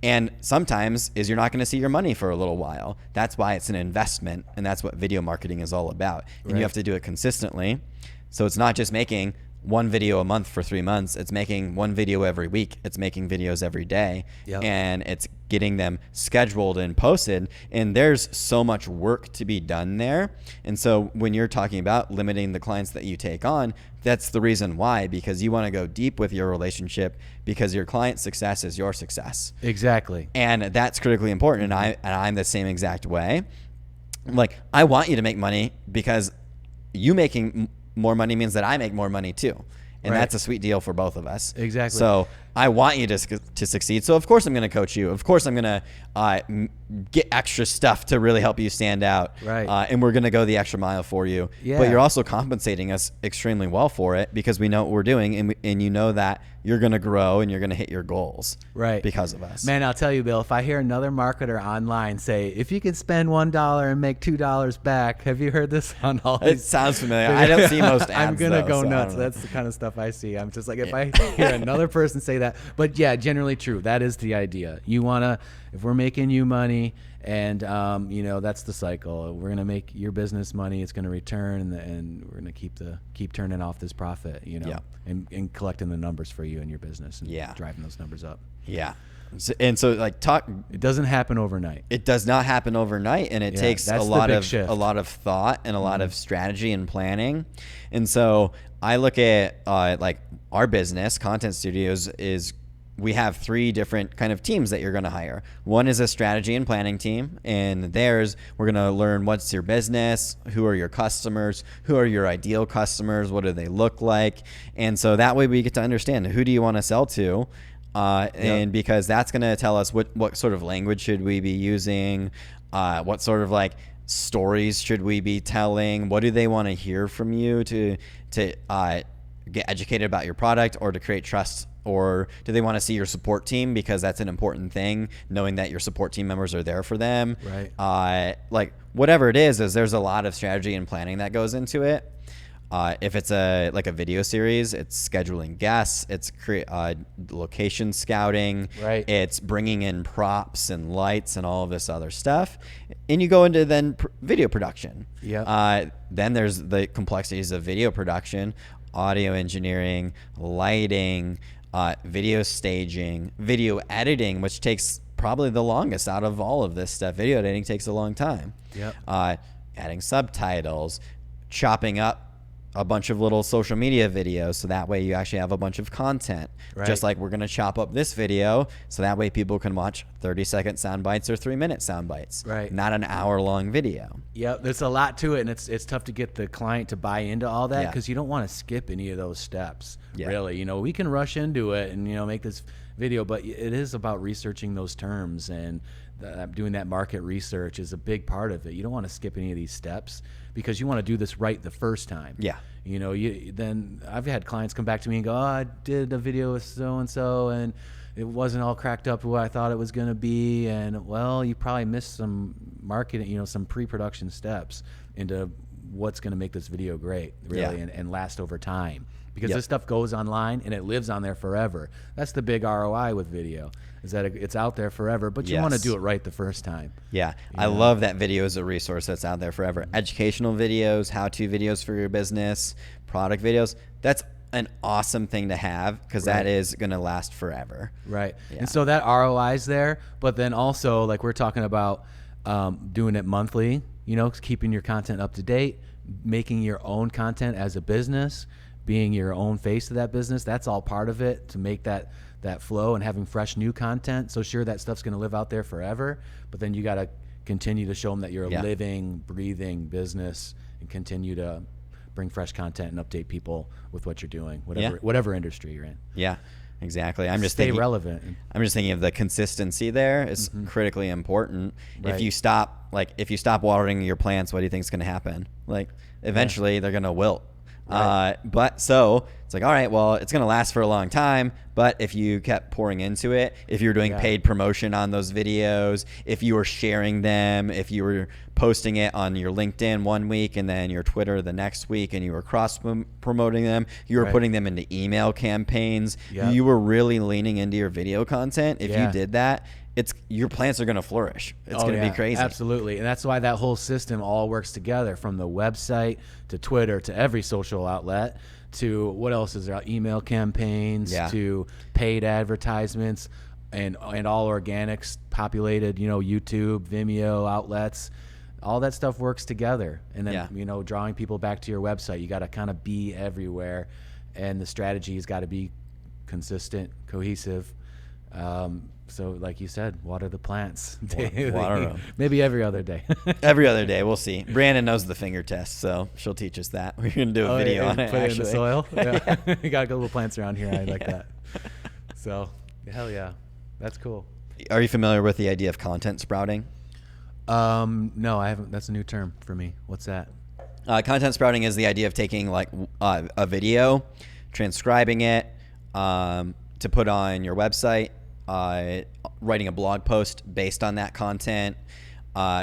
And sometimes is you're not going to see your money for a little while. That's why it's an investment. And that's what video marketing is all about. And you have to do it consistently. So it's not just making one video a month for 3 months. It's making one video every week. It's making videos every day. Yep. And it's getting them scheduled and posted. And there's so much work to be done there. And so when you're talking about limiting the clients that you take on, that's the reason why, because you want to go deep with your relationship, because your client success is your success. Exactly. And that's critically important. And I'm the same exact way. Like, I want you to make money because you making more money means that I make more money too. And that's a sweet deal for both of us. Exactly. So I want you to succeed. So of course I'm going to coach you. Of course I'm going to get extra stuff to really help you stand out. Right. And we're going to go the extra mile for you. Yeah. But you're also compensating us extremely well for it, because we know what we're doing, and you know that you're going to grow and you're going to hit your goals. Right. Because of us. Man, I'll tell you, Bill, if I hear another marketer online say, if you could spend $1 and make $2 back, have you heard this on all It sounds familiar. I don't see most ads. I'm going to go so nuts. That's the kind of stuff I see. I'm just like, if I hear another person say that. But yeah, generally true. That is the idea. You want to, if we're making you money, and that's the cycle. We're gonna make your business money. It's gonna return, and we're gonna keep turning off this profit. And collecting the numbers for you and your business, and driving those numbers up. Yeah. So It doesn't happen overnight. It does not happen overnight, and it takes a lot of thought and a lot of strategy and planning. And so I look at like our business, Content Studios, is we have 3 different kind of teams that you're going to hire. One is a strategy and planning team, and theirs, we're going to learn what's your business, who are your customers, who are your ideal customers, what do they look like, and so that way we get to understand who do you want to sell to, and because that's going to tell us what sort of language should we be using, what sort of like stories should we be telling, what do they want to hear from you to get educated about your product, or to create trust, or do they want to see your support team, because that's an important thing, knowing that your support team members are there for them. Right. Like whatever it is there's a lot of strategy and planning that goes into it. If it's a video series, it's scheduling guests, it's location scouting, right. It's bringing in props and lights and all of this other stuff, and you go into then video production. Then there's the complexities of video production, audio engineering, lighting, video staging, video editing, which takes probably the longest out of all of this stuff. Video editing takes a long time. Adding subtitles, chopping up a bunch of little social media videos, so that way you actually have a bunch of content. Right. Just like we're going to chop up this video, so that way people can watch 30-second sound bites or 3-minute sound bites. Right. Not an hour-long video. Yep, there's a lot to it, and it's tough to get the client to buy into all that, because you don't want to skip any of those steps. Really, we can rush into it and make this video, but it is about researching those terms, and doing that market research is a big part of it. You don't want to skip any of these steps, because you want to do this right the first time. Then I've had clients come back to me and go, I did a video with so and so, and it wasn't all cracked up what I thought it was going to be, and well, you probably missed some marketing, some pre-production steps into what's going to make this video great, really, and last over time. Because this stuff goes online and it lives on there forever. That's the big ROI with video, is that it's out there forever, but you want to do it right the first time. I love that video is a resource that's out there forever. Educational videos, how-to videos for your business, product videos, that's an awesome thing to have, because that is going to last forever. Right. And so that ROI is there, but then also, like we're talking about, doing it monthly, keeping your content up to date, making your own content as a business, being your own face of that business. That's all part of it, to make that flow, and having fresh new content. So sure, that stuff's going to live out there forever, but then you got to continue to show them that you're a living, breathing business, and continue to bring fresh content and update people with what you're doing, whatever industry you're in. Exactly. Stay relevant. I'm just thinking of the consistency there is critically important. Right. If you stop watering your plants, what do you think is going to happen? Like, eventually they're going to wilt. Right. But so it's like, all right, well, it's going to last for a long time. But if you kept pouring into it, if you're doing paid promotion on those videos, if you were sharing them, if you were posting it on your LinkedIn one week and then your Twitter the next week, and you were cross promoting them, you were putting them into email campaigns, you were really leaning into your video content. If you did that, your plants are going to flourish. It's going to be crazy. Absolutely. And that's why that whole system all works together, from the website to Twitter to every social outlet, to what else is there? Email campaigns, to paid advertisements, and all organics populated, YouTube, Vimeo outlets. All that stuff works together. And then, drawing people back to your website, you got to kind of be everywhere. And the strategy has got to be consistent, cohesive. So like you said, water the plants. Water them. Maybe every other day. Every other day. We'll see. Brandon knows the finger test, so she'll teach us that. We're going to do a video on it, put actually. It in the soil. Yeah. You got little plants around here. I like that. So, hell yeah. That's cool. Are you familiar with the idea of content sprouting? No, I haven't. That's a new term for me. What's that? Content sprouting is the idea of taking like a video, transcribing it to put on your website, writing a blog post based on that content,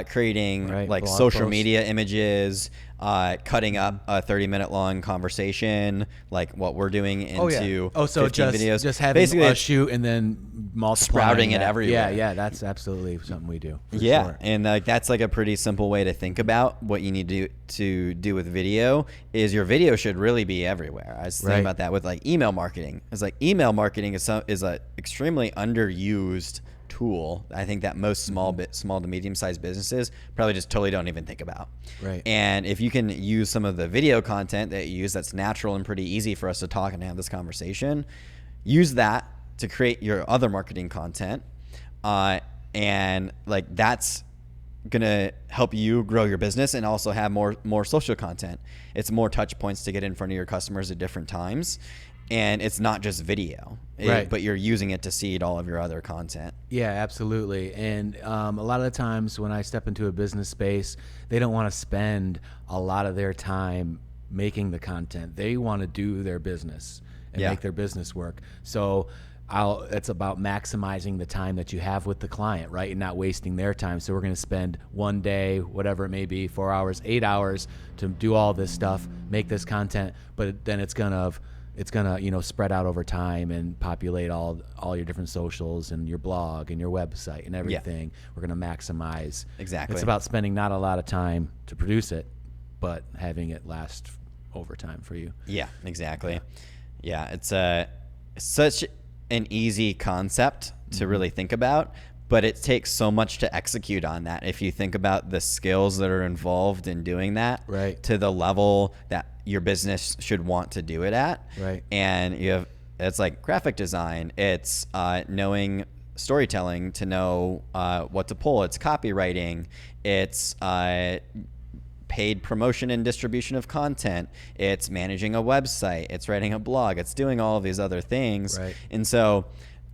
creating like social media images, cutting up a 30-minute long conversation like what we're doing into 15 videos. Just having basically a shoot and then multiplying sprouting it everywhere. Yeah, that's absolutely something we do. Sure. And that's like a pretty simple way to think about what you need to do with video. Is your video should really be everywhere. I was thinking about that with like email marketing. It's like email marketing is a extremely underused tool. I think that most small to medium-sized businesses probably just totally don't even think about. Right. And if you can use some of the video content that you use that's natural and pretty easy for us to talk and have this conversation, use that to create your other marketing content, and like that's gonna help you grow your business and also have more social content. It's more touch points to get in front of your customers at different times. And it's not just video, but you're using it to seed all of your other content. Yeah, absolutely. And a lot of the times when I step into a business space, they don't want to spend a lot of their time making the content. They want to do their business and make their business work. So it's about maximizing the time that you have with the client, right? And not wasting their time. So we're going to spend one day, whatever it may be, 4 hours, 8 hours to do all this stuff, make this content, but then it's gonna spread out over time and populate all your different socials and your blog and your website and everything. We're going to maximize. Exactly. It's about spending not a lot of time to produce it, but having it last over time for you. Yeah, exactly. Yeah, it's such an easy concept to really think about, but it takes so much to execute on that. If you think about the skills that are involved in doing that, to the level that your business should want to do it at, and it's like graphic design, it's knowing storytelling to know what to pull, it's copywriting, it's paid promotion and distribution of content, it's managing a website, it's writing a blog, it's doing all of these other things. And so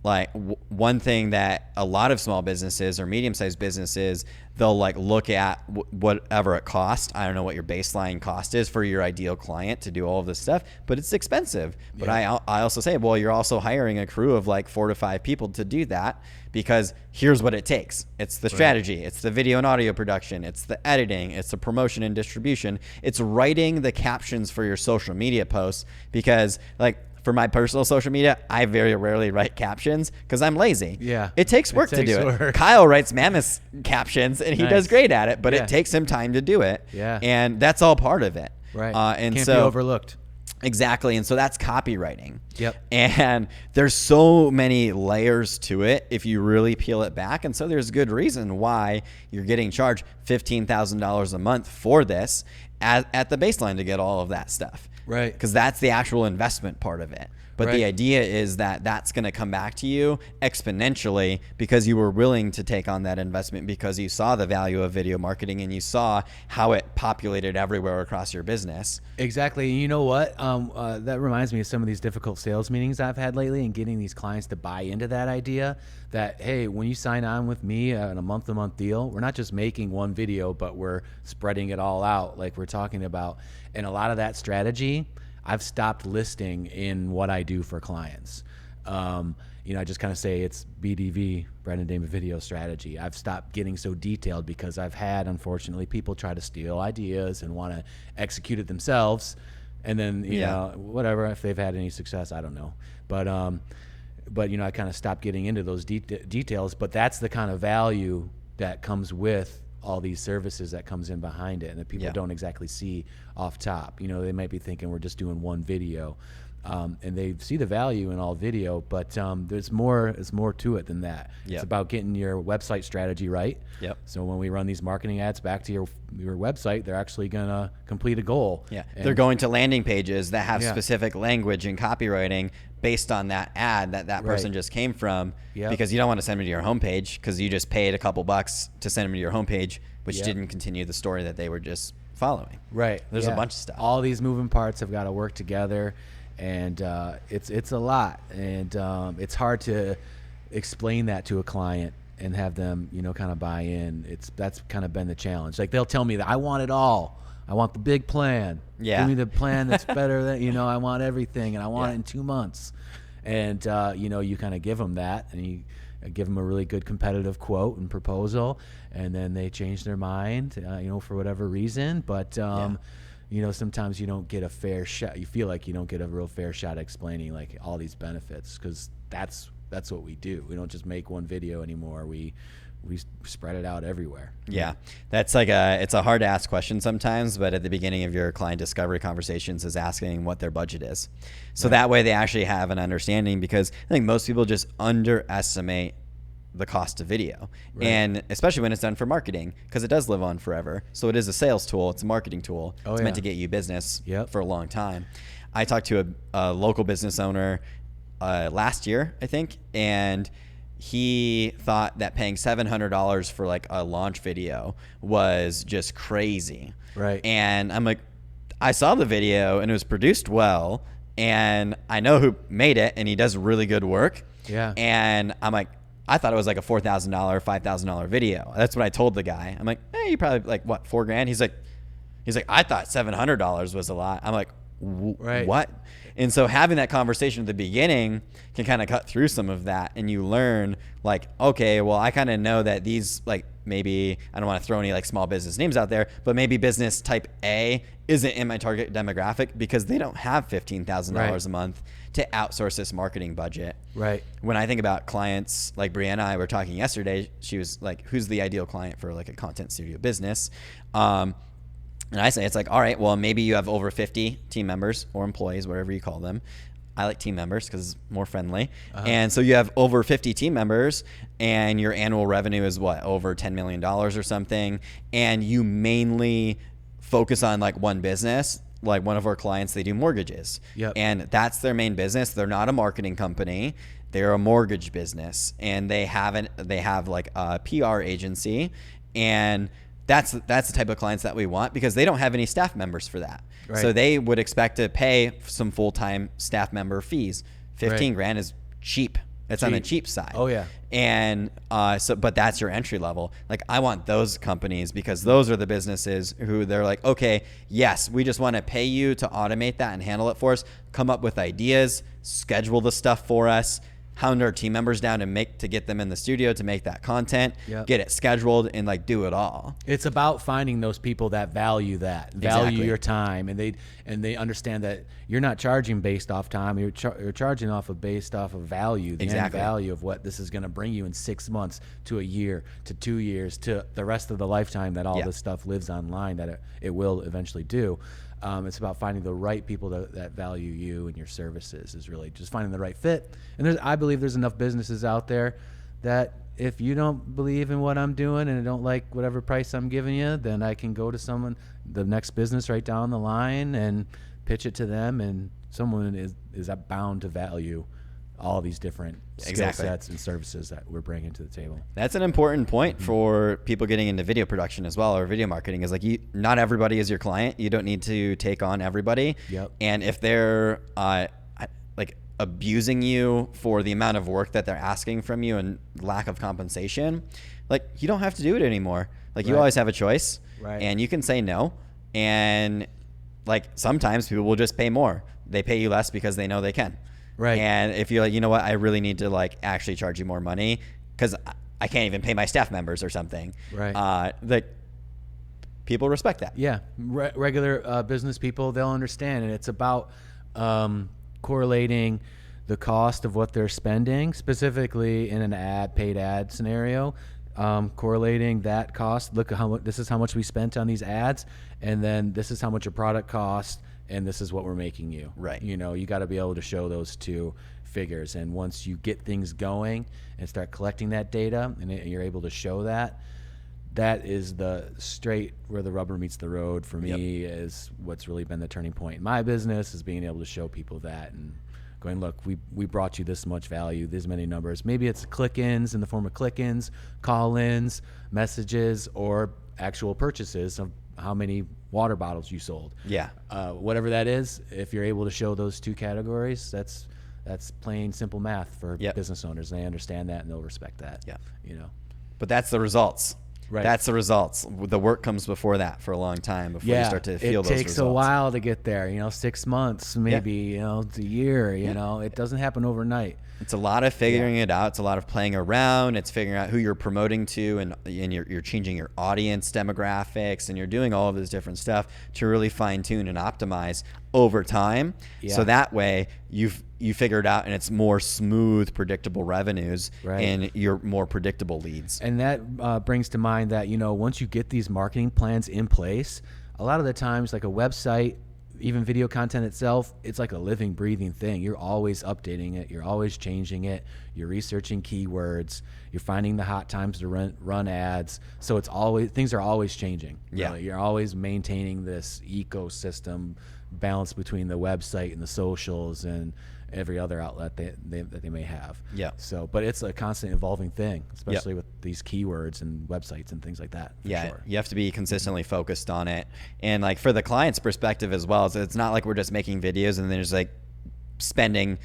like one thing that a lot of small businesses or medium-sized businesses, they'll like look at whatever it costs. I don't know what your baseline cost is for your ideal client to do all of this stuff, but it's expensive. But I also say, well, you're also hiring a crew of like 4 to 5 people to do that, because here's what it takes. It's the strategy. It's the video and audio production. It's the editing. It's the promotion and distribution. It's writing the captions for your social media posts, because like, for my personal social media, I very rarely write captions because I'm lazy. Yeah. It takes work to do it. Kyle writes Mammoth captions and he does great at it, but it takes him time to do it. Yeah. And that's all part of it. Right. And can't so be overlooked. Exactly. And so that's copywriting. Yep. And there's so many layers to it if you really peel it back. And so there's good reason why you're getting charged $15,000 a month for this at the baseline to get all of that stuff. Right. Because that's the actual investment part of it. But the idea is that that's going to come back to you exponentially because you were willing to take on that investment because you saw the value of video marketing and you saw how it populated everywhere across your business. Exactly. You know what? That reminds me of some of these difficult sales meetings I've had lately and getting these clients to buy into that idea that, hey, when you sign on with me on a month-to-month deal, we're not just making one video, but we're spreading it all out like we're talking about. And a lot of that strategy I've stopped listing in what I do for clients. I just kind of say it's BDV, Brandon Damon Video Strategy. I've stopped getting so detailed because I've had, unfortunately, people try to steal ideas and want to execute it themselves. And then, you know, whatever, if they've had any success, I don't know. But I kind of stopped getting into those details. But that's the kind of value that comes with all these services that comes in behind it, and that people don't exactly see off top. You know, they might be thinking we're just doing one video. And they see the value in all video, but there's more to it than that. Yep. It's about getting your website strategy right. Yep. So when we run these marketing ads back to your website, they're actually going to complete a goal. Yeah. And They're going to landing pages that have Yeah. specific language and copywriting based on that ad that person Right. just came from. Yep. Because you don't want to send them to your homepage because you just paid a couple bucks to send them to your homepage, which Yep. didn't continue the story that they were just following. Right. There's Yeah. a bunch of stuff. All these moving parts have got to work together, and it's a lot, and it's hard to explain that to a client and have them, you know, kind of buy in. That's kind of been the challenge. Like they'll tell me that I want it all. I want the big plan. Yeah. Give me the plan that's better than, you know, I want everything, and I want Yeah. it in 2 months. And you know, you kind of give them that, and you give them a really good competitive quote and proposal, and then they change their mind, you know, for whatever reason. But you know, sometimes you don't get a fair shot. You feel like you don't get a real fair shot explaining like all these benefits, because that's what we do. We don't just make one video anymore. We spread it out everywhere. Yeah, that's like it's a hard to ask question sometimes, but at the beginning of your client discovery conversations is asking what their budget is. So that way they actually have an understanding, because I think most people just underestimate the cost of video. Right. And especially when it's done for marketing, because it does live on forever. So it is a sales tool. It's a marketing tool. Oh, it's yeah. meant to get you business Yep. for a long time. I talked to a local business owner last year, I think, and he thought that paying $700 for like a launch video was just crazy. Right. And I'm like, I saw the video and it was produced well, and I know who made it, and he does really good work. Yeah. And I'm like, I thought it was like a $4,000, $5,000 video. That's what I told the guy. I'm like, hey, you probably like what, $4,000? He's like, I thought $700 was a lot. I'm like, Right. what? And so having that conversation at the beginning can kind of cut through some of that, and you learn like, okay, well, I kind of know that these, like, maybe I don't want to throw any like small business names out there, but maybe business type A isn't in my target demographic because they don't have $15,000 Right. a month to outsource this marketing budget. Right. When I think about clients, like Brianna and I were talking yesterday, she was like, who's the ideal client for like a content studio business? And I say, it's like, all right, well, maybe you have over 50 team members or employees, whatever you call them. I like team members because it's more friendly. And so you have over 50 team members, and your annual revenue is what, over $10 million or something. And you mainly focus on like one business. Like one of our clients, they do mortgages. Yep. And that's their main business. They're not a marketing company. They're a mortgage business, and they have like a PR agency, and that's the type of clients that we want, because they don't have any staff members for that. Right. So they would expect to pay some full-time staff member fees. 15 Right. grand is cheap. It's on the cheap side. Oh, yeah. And but that's your entry level. Like, I want those companies, because those are the businesses who they're like, okay, yes, we just want to pay you to automate that and handle it for us. Come up with ideas, schedule the stuff for us, hound our team members down to get them in the studio to make that content, Yep. get it scheduled, and like do it all. It's about finding those people that value Exactly. your time, and they understand that you're not charging based off time. You're charging based off of value, the Exactly. end value of what this is going to bring you in 6 months to a year to 2 years to the rest of the lifetime that all Yeah. this stuff lives online, that it will eventually do. It's about finding the right people that value you and your services, is really just finding the right fit. And I believe there's enough businesses out there that if you don't believe in what I'm doing and don't like whatever price I'm giving you, then I can go to the next business right down the line, and pitch it to them, and someone is bound to value all these different skill Exactly. sets and services that we're bringing to the table. That's an important point for people getting into video production as well, or video marketing, is like, not everybody is your client. You don't need to take on everybody. Yep. And if they're like abusing you for the amount of work that they're asking from you and lack of compensation, like, you don't have to do it anymore. Like, you Right. always have a choice, Right. and you can say no. And like, sometimes people will just pay more. They pay you less because they know they can. Right. And if you're like, you know what, I really need to like actually charge you more money because I can't even pay my staff members or something. Right. Like, people respect that. Yeah, regular business people, they'll understand, and it's about correlating the cost of what they're spending, specifically in an paid ad scenario, correlating that cost. Look at this is how much we spent on these ads, and then this is how much your product cost, and this is what we're making you. Right. You know, you got to be able to show those two figures, and once you get things going and start collecting that data, and you're able to show that, that is the straight where the rubber meets the road for me. Is what's really been the turning point in my business, is being able to show people that and going, look, we brought you this much value, this many numbers. Maybe it's click-ins in the form of click-ins, call-ins, messages, or actual purchases of how many water bottles you sold. Yeah. Whatever that is, if you're able to show those two categories, that's plain simple math for business owners. They understand that and they'll respect that. Yeah. You know. But that's the results. Right. That's the results. The work comes before that for a long time before you start to feel those results. It takes a while to get there, you know, 6 months, maybe, you know, it's a year, you know, it doesn't happen overnight. It's a lot of figuring it out. It's a lot of playing around. It's figuring out who you're promoting to, and you're changing your audience demographics, and you're doing all of this different stuff to really fine tune and optimize over time. So that way you figure it out, and it's more smooth, predictable revenues, and your more predictable leads. And that brings to mind that, you know, once you get these marketing plans in place, a lot of the times, like a website, even video content itself, it's like a living, breathing thing. You're always updating it. You're always changing it. You're researching keywords. You're finding the hot times to run ads. So it's always, things are always changing. Yeah. Really. You're always maintaining this ecosystem balance between the website and the socials and every other outlet that they may have. Yeah. So, but it's a constant evolving thing, especially with these keywords and websites and things like that. Sure. You have to be consistently focused on it. And like for the client's perspective as well, so it's not like we're just making videos and then just like spending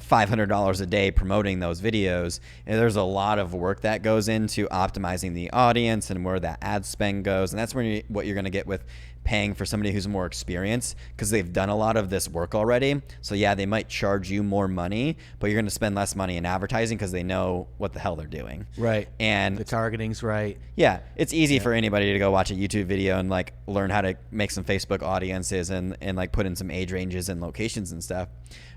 $500 a day promoting those videos. And there's a lot of work that goes into optimizing the audience and where that ad spend goes. And that's what you're going to get with paying for somebody who's more experienced, because they've done a lot of this work already. So yeah, they might charge you more money, but you're going to spend less money in advertising because they know what the hell they're doing. Right. And the targeting's right. Yeah. It's easy for anybody to go watch a YouTube video and like learn how to make some Facebook audiences and like put in some age ranges and locations and stuff.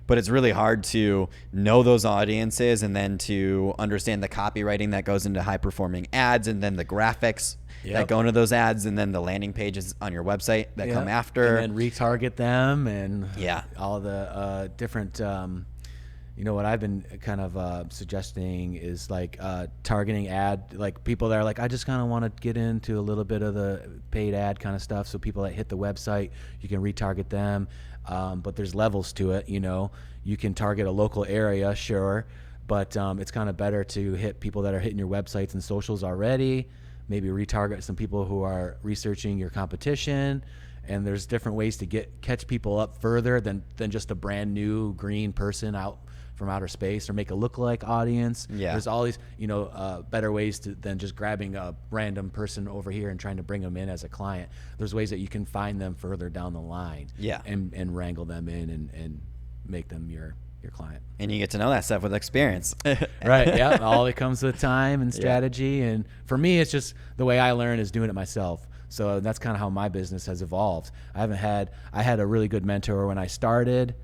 But it's really hard to know those audiences and then to understand the copywriting that goes into high performing ads, and then the graphics that go into those ads, and then the landing pages on your website that come after. And then retarget them, and all the different, you know, what I've been kind of suggesting is like targeting ad, like people that are like, I just kind of want to get into a little bit of the paid ad kind of stuff. So people that hit the website, you can retarget them. But there's levels to it, you know. You can target a local area, sure, but it's kind of better to hit people that are hitting your websites and socials already, maybe retarget some people who are researching your competition. And there's different ways to catch people up further than just a brand new green person out from outer space, or make a lookalike audience. There's all these, you know, better ways than just grabbing a random person over here and trying to bring them in as a client. There's ways that you can find them further down the line, and wrangle them in and make them your client. And you get to know that stuff with experience. Right. Yeah. All it comes with time and strategy. And for me, it's just the way I learn is doing it myself. So that's kind of how my business has evolved. I had a really good mentor when I started.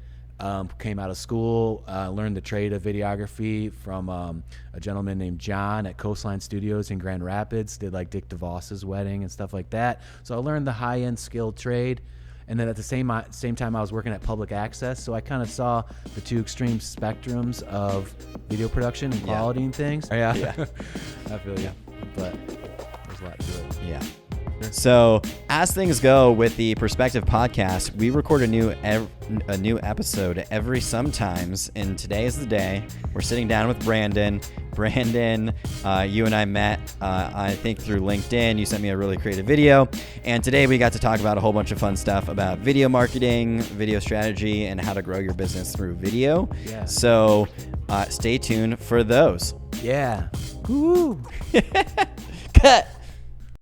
Came out of school, learned the trade of videography from a gentleman named John at Coastline Studios in Grand Rapids, did like Dick DeVos's wedding and stuff like that. So I learned the high-end skilled trade. And then at the same time, I was working at Public Access. So I kind of saw the two extreme spectrums of video production and quality and things. Yeah. I feel you. But there's a lot to it. Yeah. So as things go with the Perspective podcast, we record a new episode every sometimes, and today is the day. We're sitting down with Brandon. Brandon, you and I met, I think through LinkedIn. You sent me a really creative video, and today we got to talk about a whole bunch of fun stuff about video marketing, video strategy, and how to grow your business through video. Yeah. So stay tuned for those. Yeah. Woo! Cut.